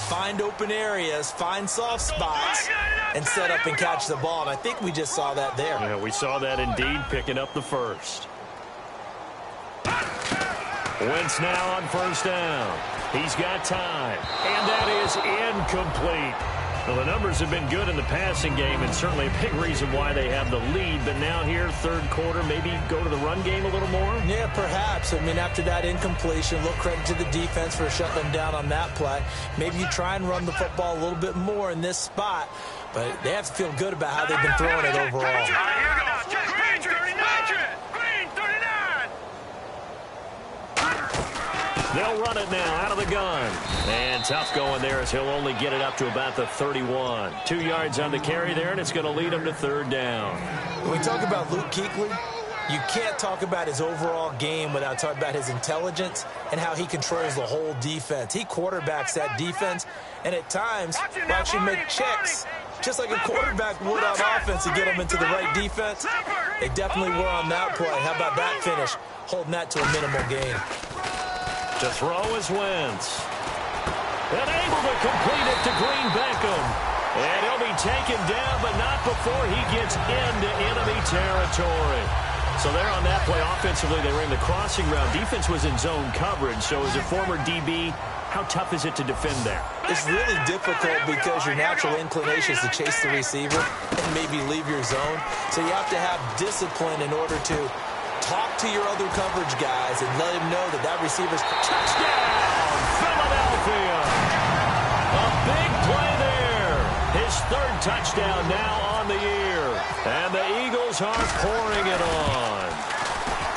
find open areas, find soft spots, and set up and catch the ball. And I think we just saw that there. Yeah, we saw that indeed, picking up the first. Wentz now on 1st down. He's got time. And that is incomplete. Well, the numbers have been good in the passing game, and certainly a big reason why they have the lead. But now here, 3rd quarter, maybe go to the run game a little more? Yeah, perhaps. I mean, after that incompletion, a little credit to the defense for shutting them down on that play. Maybe you try and run the football a little bit more in this spot. But they have to feel good about how they've been throwing it overall. Green 39. Green 39. They'll run it now out of the gun. And tough going there as he'll only get it up to about the 31. 2 yards on the carry there, and it's going to lead him to 3rd down. When we talk about Luke Kuechly, you can't talk about his overall game without talking about his intelligence and how he controls the whole defense. He quarterbacks that defense, and at times will actually make checks, just like a quarterback would on offense to get them into the right defense. They definitely were on that play. How about that finish? Holding that to a minimal gain. To throw is Wentz. And able to complete it to Green Beckham. And he'll be taken down, but not before he gets into enemy territory. So there on that play, offensively, they ran the crossing route. Defense was in zone coverage. So as a former DB, how tough is it to defend there? It's really difficult because your natural inclination is to chase the receiver and maybe leave your zone. So you have to have discipline in order to talk to your other coverage guys and let him know that that receiver's touchdown, Philadelphia. A big play there. His 3rd touchdown now on the year. And the Eagles are pouring it on.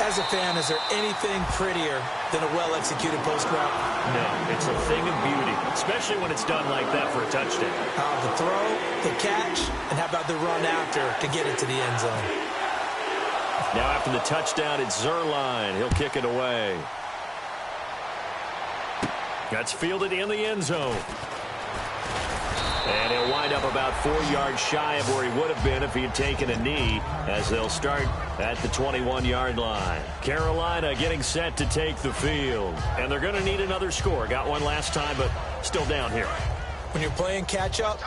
As a fan, is there anything prettier than a well-executed post route? No, it's a thing of beauty, especially when it's done like that for a touchdown. The throw, the catch, and how about the run after to get it to the end zone? Now after the touchdown, it's Zuerlein. He'll kick it away. That's fielded in the end zone. And he'll wind up about 4 yards shy of where he would have been if he had taken a knee, as they'll start at the 21-yard line. Carolina getting set to take the field. And they're going to need another score. Got one last time, but still down here. When you're playing catch-up,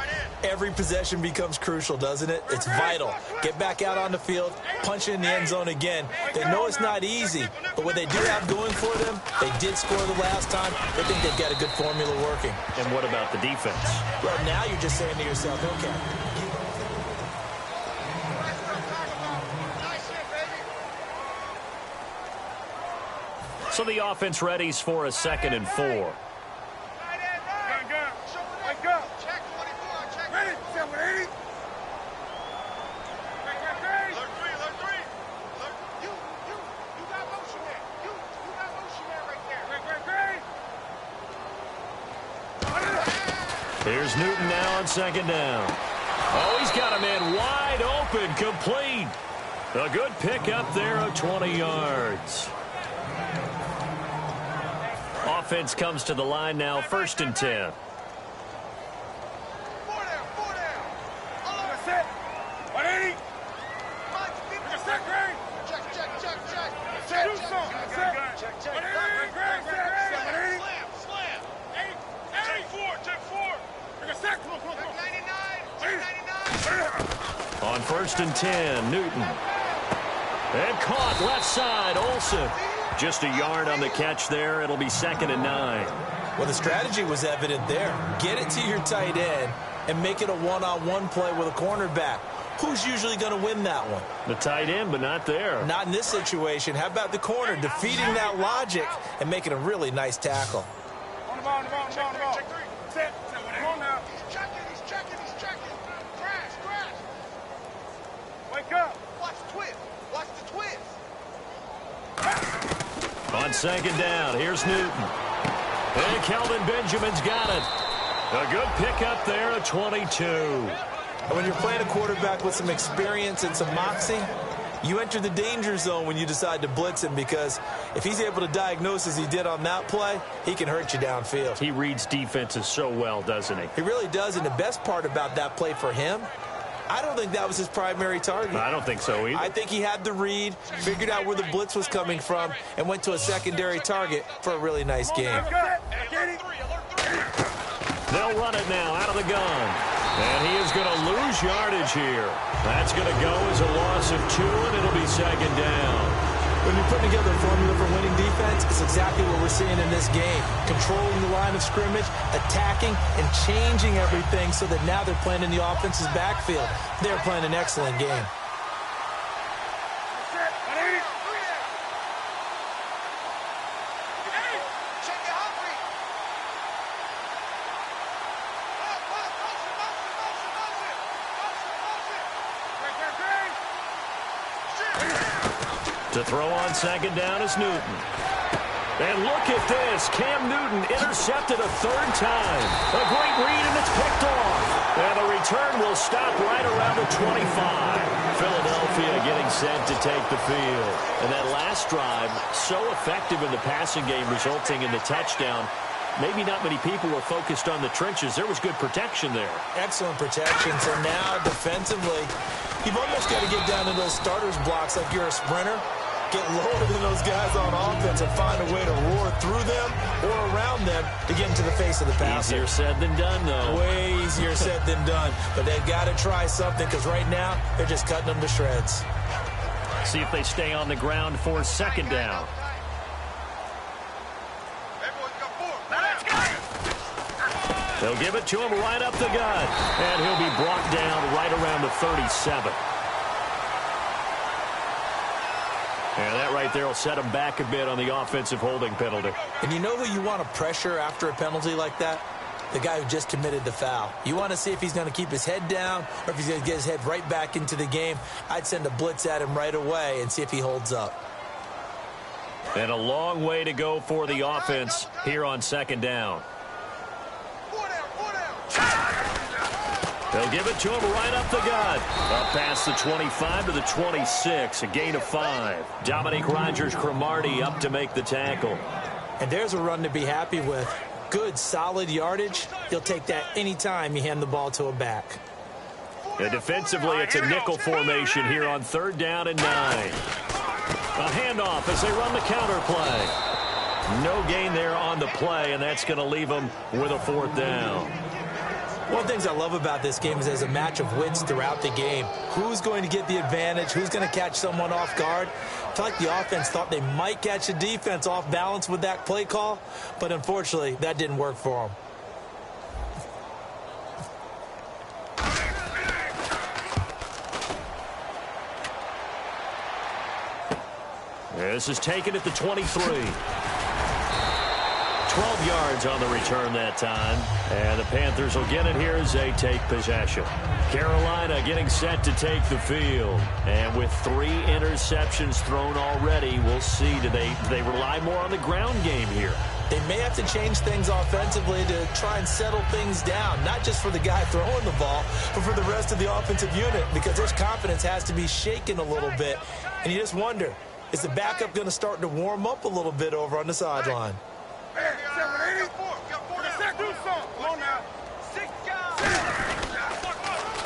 Every possession becomes crucial, doesn't it? It's vital. Get back out on the field, punch it in the end zone again. They know it's not easy, but what they do have going for them, they did score the last time. They think they've got a good formula working. And what about the defense? Well, now you're just saying to yourself, okay. So the offense readies for a 2nd and 4. Wake up. Check 24. Check. Ready. 780. Alert 3. You got motion there. You got motion there right there. Here's Newton now on 2nd down. Oh, he's got him in wide open, complete. A good pickup there of 20 yards. Offense comes to the line now, 1st and 10. Four down. Set. 180. Check. Check. Do something. Check. 180. Slam. 8. Check 4. Bring a sack. Come on. 99. On 1st and 10, Newton. And caught left side, Olsen. Just a yard on the catch there. It'll be 2nd and 9. Well, the strategy was evident there. Get it to your tight end and make it a one-on-one play with a cornerback. Who's usually going to win that one? The tight end, but not there. Not in this situation. How about the corner defeating that logic and making a really nice tackle? On the ball. Check 3. Set. Come on now. He's checking. Crash. Wake up. Watch the twist. On 2nd down, here's Newton. And Kelvin Benjamin's got it. A good pickup there at 22. When you're playing a quarterback with some experience and some moxie, you enter the danger zone when you decide to blitz him, because if he's able to diagnose as he did on that play, he can hurt you downfield. He reads defenses so well, doesn't he? He really does, and the best part about that play for him, I don't think that was his primary target. I don't think so either. I think he had the read, figured out where the blitz was coming from, and went to a secondary target for a really nice game. They'll run it now out of the gun. And he is going to lose yardage here. That's going to go as a loss of 2, and it'll be 2nd down. When you're putting together a formula for winning defense, it's exactly what we're seeing in this game. Controlling the line of scrimmage, attacking, and changing everything so that now they're playing in the offense's backfield. They're playing an excellent game. To throw on 2nd down is Newton. And look at this. Cam Newton intercepted a 3rd time. A great read, and it's picked off. And the return will stop right around the 25. Philadelphia getting set to take the field. And that last drive, so effective in the passing game, resulting in the touchdown. Maybe not many people were focused on the trenches. There was good protection there. Excellent protection. So now, defensively, you've almost got to get down to those starters blocks like you're a sprinter. Get lower than those guys on offense and find a way to roar through them or around them to get into the face of the passer. Easier said than done, though. Way easier said than done. But they've got to try something, because right now they're just cutting them to shreds. See if they stay on the ground for 2nd down. They'll give it to him right up the gut. And he'll be brought down right around the 37. And that right there will set him back a bit on the offensive holding penalty. And you know who you want to pressure after a penalty like that? The guy who just committed the foul. You want to see if he's going to keep his head down or if he's going to get his head right back into the game. I'd send a blitz at him right away and see if he holds up. And a long way to go for the offense here on 2nd down. They'll give it to him right up the gut. Up past the 25 to the 26. A gain of 5. Dominique Rodgers-Cromartie up to make the tackle. And there's a run to be happy with. Good, solid yardage. He'll take that anytime you hand the ball to a back. And defensively, it's a nickel formation here on 3rd down and 9. A handoff as they run the counter play. No gain there on the play, and that's going to leave them with a 4th down. One of the things I love about this game is there's a match of wits throughout the game. Who's going to get the advantage? Who's going to catch someone off guard? I feel like the offense thought they might catch the defense off balance with that play call, but unfortunately, that didn't work for them. This is taken at the 23. 12 yards on the return that time. And the Panthers will get it here as they take possession. Carolina getting set to take the field. And with 3 interceptions thrown already, we'll see. Do they rely more on the ground game here? They may have to change things offensively to try and settle things down, not just for the guy throwing the ball, but for the rest of the offensive unit, because their confidence has to be shaken a little bit. And you just wonder, is the backup going to start to warm up a little bit over on the sideline?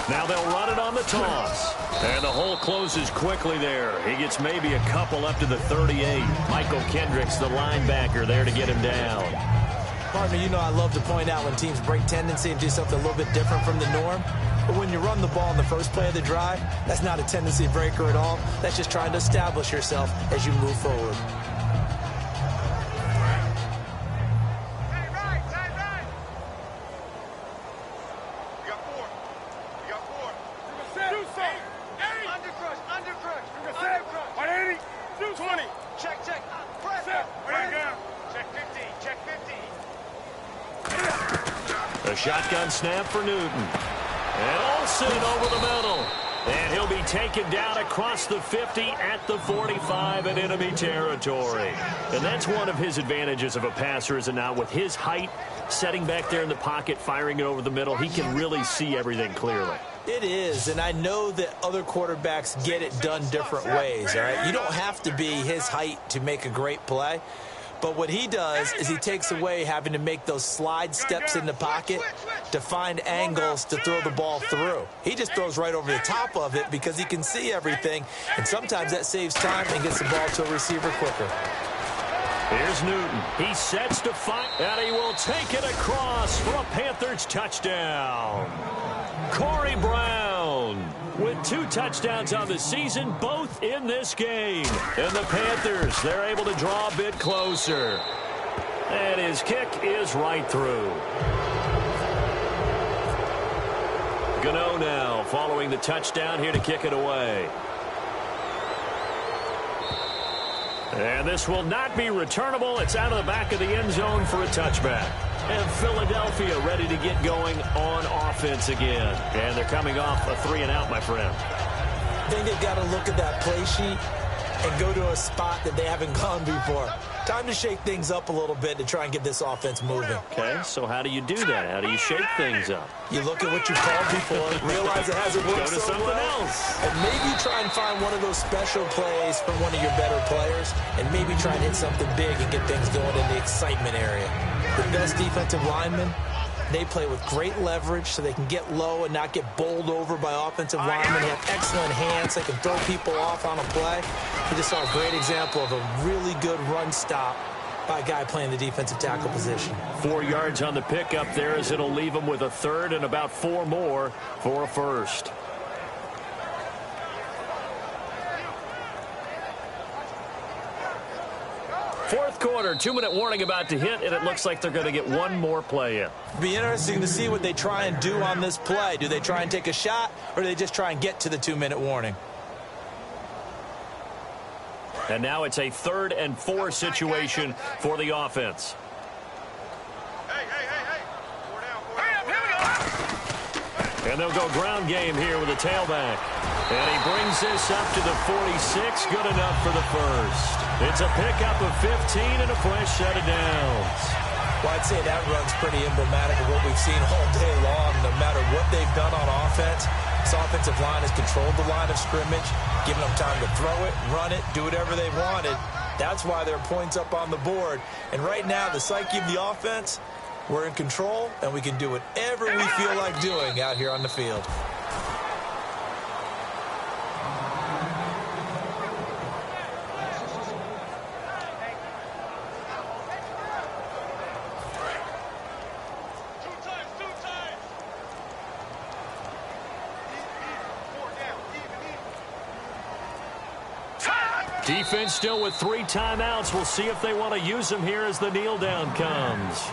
Now they'll run it on the toss. And the hole closes quickly there. He gets maybe a couple up to the 38. Michael Kendricks, the linebacker, there to get him down. Partner, you know I love to point out when teams break tendency and do something a little bit different from the norm. But when you run the ball in the first play of the drive, that's not a tendency breaker at all. That's just trying to establish yourself as you move forward. A shotgun snap for Newton. And Olsen over the middle. And he'll be taken down across the 50 at the 45 in enemy territory. And that's one of his advantages of a passer, is it not? With his height, setting back there in the pocket, firing it over the middle, he can really see everything clearly. It is, and I know that other quarterbacks get it done different ways, all right? You don't have to be his height to make a great play. But what he does is he takes away having to make those slide steps in the pocket to find angles to throw the ball through. He just throws right over the top of it because he can see everything, and sometimes that saves time and gets the ball to a receiver quicker. Here's Newton. He sets to fight, and he will take it across for a Panthers touchdown. Corey Brown with 2 touchdowns on the season, both in this game. And the Panthers, they're able to draw a bit closer. And his kick is right through. Gano now following the touchdown here to kick it away. And this will not be returnable. It's out of the back of the end zone for a touchback. And Philadelphia ready to get going on offense again. And they're coming off a 3-and-out, my friend. I think they've got to look at that play sheet and go to a spot that they haven't gone before. Time to shake things up a little bit to try and get this offense moving. Okay, so how do you do that? How do you shake things up? You look at what you've called before, realize it hasn't worked Go to so something well, else. and maybe try and find one of those special plays from one of your better players, and maybe try and hit something big and get things going in the excitement area. The best defensive linemen, they play with great leverage so they can get low and not get bowled over by offensive linemen. They have excellent hands. They can throw people off on a play. We just saw a great example of a really good run stop by a guy playing the defensive tackle position. 4 yards on the pickup there, as it'll leave him with a third and about 4 more for a first. Fourth quarter, 2-minute warning about to hit, and it looks like they're going to get one more play in. It'll be interesting to see what they try and do on this play. Do they try and take a shot, or do they just try and get to the 2-minute warning? And now it's a 3rd and 4 situation for the offense. And they'll go ground game here with a tailback. And he brings this up to the 46. Good enough for the first. It's a pickup of 15 and a fresh set of downs. Well, I'd say that run's pretty emblematic of what we've seen all day long. No matter what they've done on offense, this offensive line has controlled the line of scrimmage, given them time to throw it, run it, do whatever they wanted. That's why there are points up on the board. And right now, the psyche of the offense, we're in control, and we can do whatever we feel like doing out here on the field. Defense still with 3 timeouts. We'll see if they want to use them here as the kneel down comes.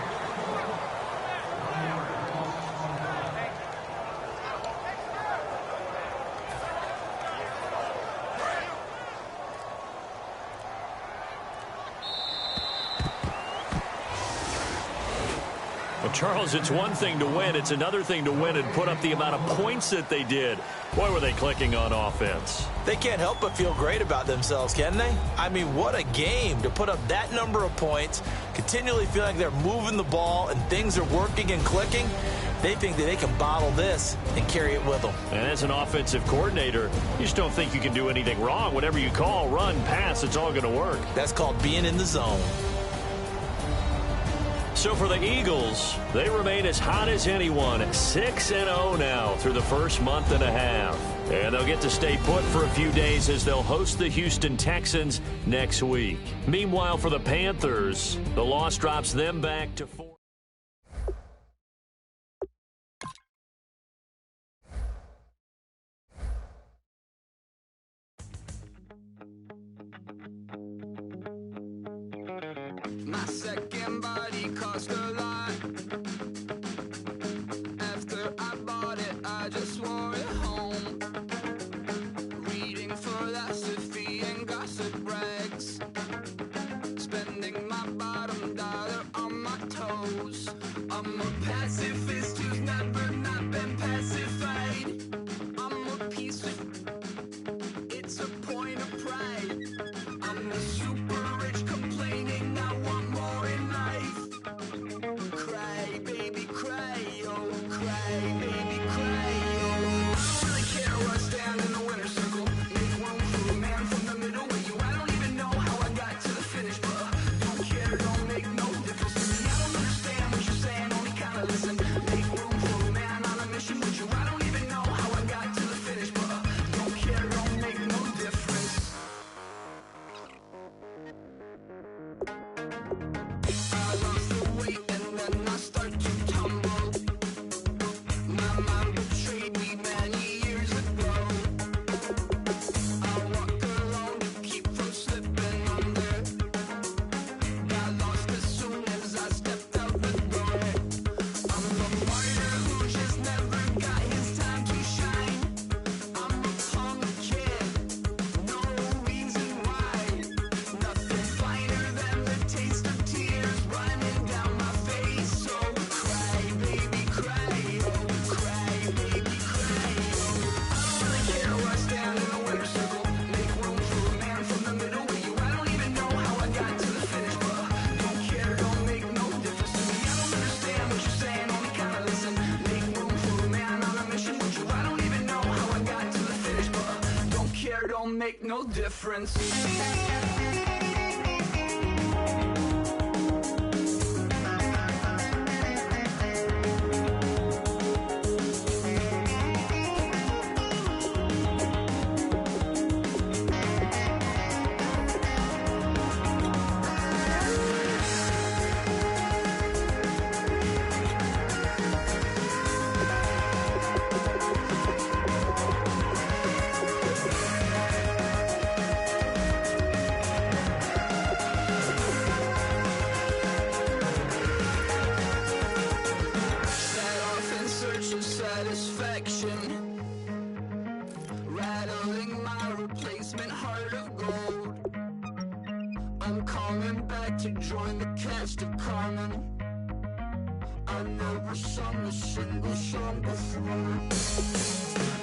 Well, Charles, it's one thing to win. It's another thing to win and put up the amount of points that they did. Boy, were they clicking on offense. They can't help but feel great about themselves, can they? I mean, what a game to put up that number of points, continually feel like they're moving the ball and things are working and clicking. They think that they can bottle this and carry it with them. And as an offensive coordinator, you just don't think you can do anything wrong. Whatever you call, run, pass, it's all going to work. That's called being in the zone. So for the Eagles, they remain as hot as anyone, 6-0 now through the first month and a half. And they'll get to stay put for a few days as they'll host the Houston Texans next week. Meanwhile, for the Panthers, the loss drops them back to 4. My second body cost a lot. After I bought it, I just wore it home. Reading philosophy and gossip rags. Spending my bottom dollar on my toes. I'm a pacifist who's never not been pacified. I'm a piece of... It's a point of pride. I'm the super rich complaining I want more in life. Cry, baby, cry, oh, cry, baby, cry, oh. I don't really care where I stand in the winner's circle. Make room for a man from the middle with you. I don't even know how I got to the finish, but don't care, don't make no difference to me. I don't understand what you're saying, only kinda listen. Make room for a man on a mission with you. I don't even know how I got to the finish, but don't care, don't make no difference. I lost the weight and then I start to tumble. My mind betrayed me many years ago. I walk alone to keep from slipping under. Got lost as soon as I stepped out the door. I'm the martyr who just never got his time to shine. I'm a punk kid, no reason why. Nothing finer than the taste of tears running down my face. So cry, baby, cry, oh, cry, baby, cry, oh. I don't really care where I stand in the winner's circle. Make room for a man from the middle with you. I don't even know how I got to the finish, but don't care, don't make no difference to me. I don't understand what you're saying, only kinda listen. Make room for a man on a mission with you. I don't even know how I got to the finish, but don't care, don't make no difference. Set off in search of satisfaction, rattling my replacement heart of gold. I'm coming back to join the cast of Carmen. I never sung a single song before. I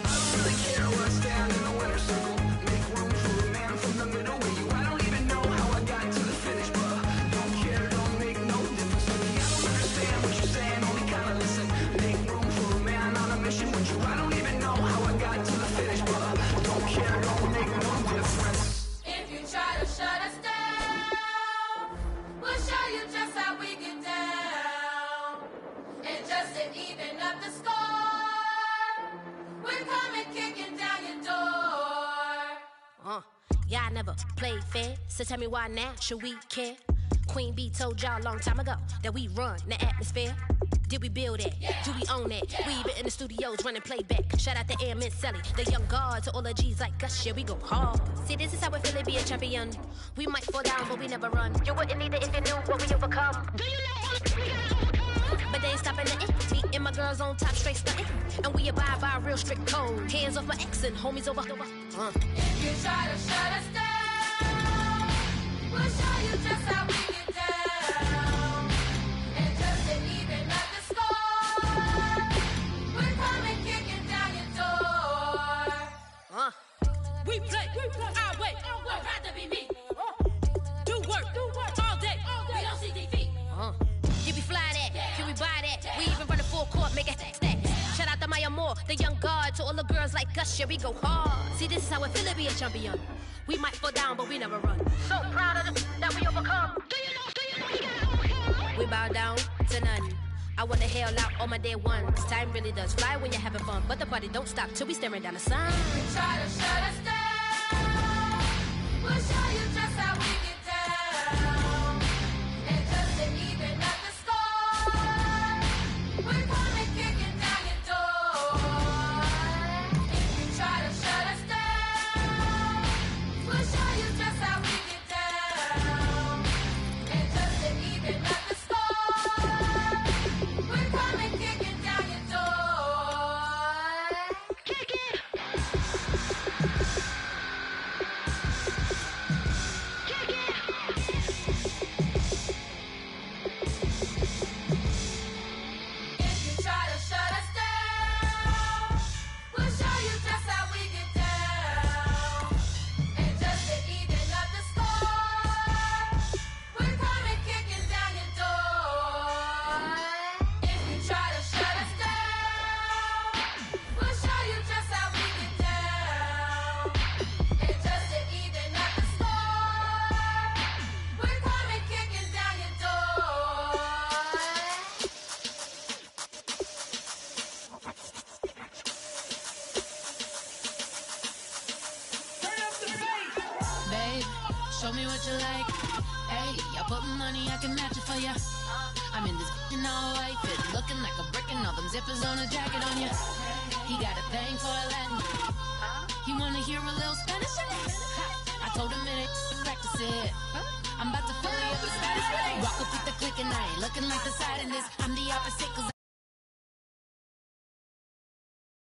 don't really care where I stand in the winner's circle. Make room for a man from the middle with you. I don't even know how I got to the finish, but don't care, don't make no difference to me. I don't understand what you're saying, only kinda listen. Make room for a man on a mission with you. I don't even know how I got to the finish, but don't care, don't make no difference. If you try to shut us down, we'll show you just how we get down. And just to even up the score, we're coming kicking down your door. Y'all never played fair, so tell me why now should we care? Queen Bee told y'all a long time ago that we run the atmosphere. Did we build it? Do we own it? We even in the studios running playback. Shout out to AM and Sally, the young guard, to all the G's like us. Yeah, we go hard. See, this is how we feel to be a champion. We might fall down, but we never run. You wouldn't need it if you knew what we overcome. Do you know all the we gotta overcome? But they ain't stopping nothing. Me and my girls on top, straight stunting. And we abide by a real strict code. Hands off my ex and homies over. If you try to shut us down, we'll show you just how we get down. And just to even up the score, we're coming kicking down your door. We play our way. I'd rather be me. Do work all day. We don't see defeat. Did we fly that? Can we buy that? We even run a full court, make it stack. Shout out to Maya Moore, the young guard, to all the girls like us. Yeah, we go hard. See, this is how it feel to be a champion. We might fall down, but we never run. So proud of them that we overcome. Do you know we gotta overcome? We bow down to none. I wanna hail out all my day one. Cause time really does fly when you're having fun. But the party don't stop till we staring down the sun. If you try to shut us down, we'll show you just how we get down. And just to even up the score, we're coming kicking down your door. If you try to shut us down, we'll show you just how we get down. And just to even up the score, we're coming kicking down your door. Kick it! If you try to shut us down, we'll show you just how we get down. And just to even up the score, we're coming kicking down your door. If you try to shut us down, we'll show you just how we get down. And just to even up the score, we're coming kicking down your door. Babe, show me what you like. Hey, I put money, I can match it for ya. I'm in this in all white fit, looking like a brick and all them zippers on a jacket on ya. He got a thing for a Latin. He wanna hear a little Spanish. I told him it ain't to practice it. I'm about to fully up the status. Walk up with the click and I ain't looking like the side in this. I'm the opposite cause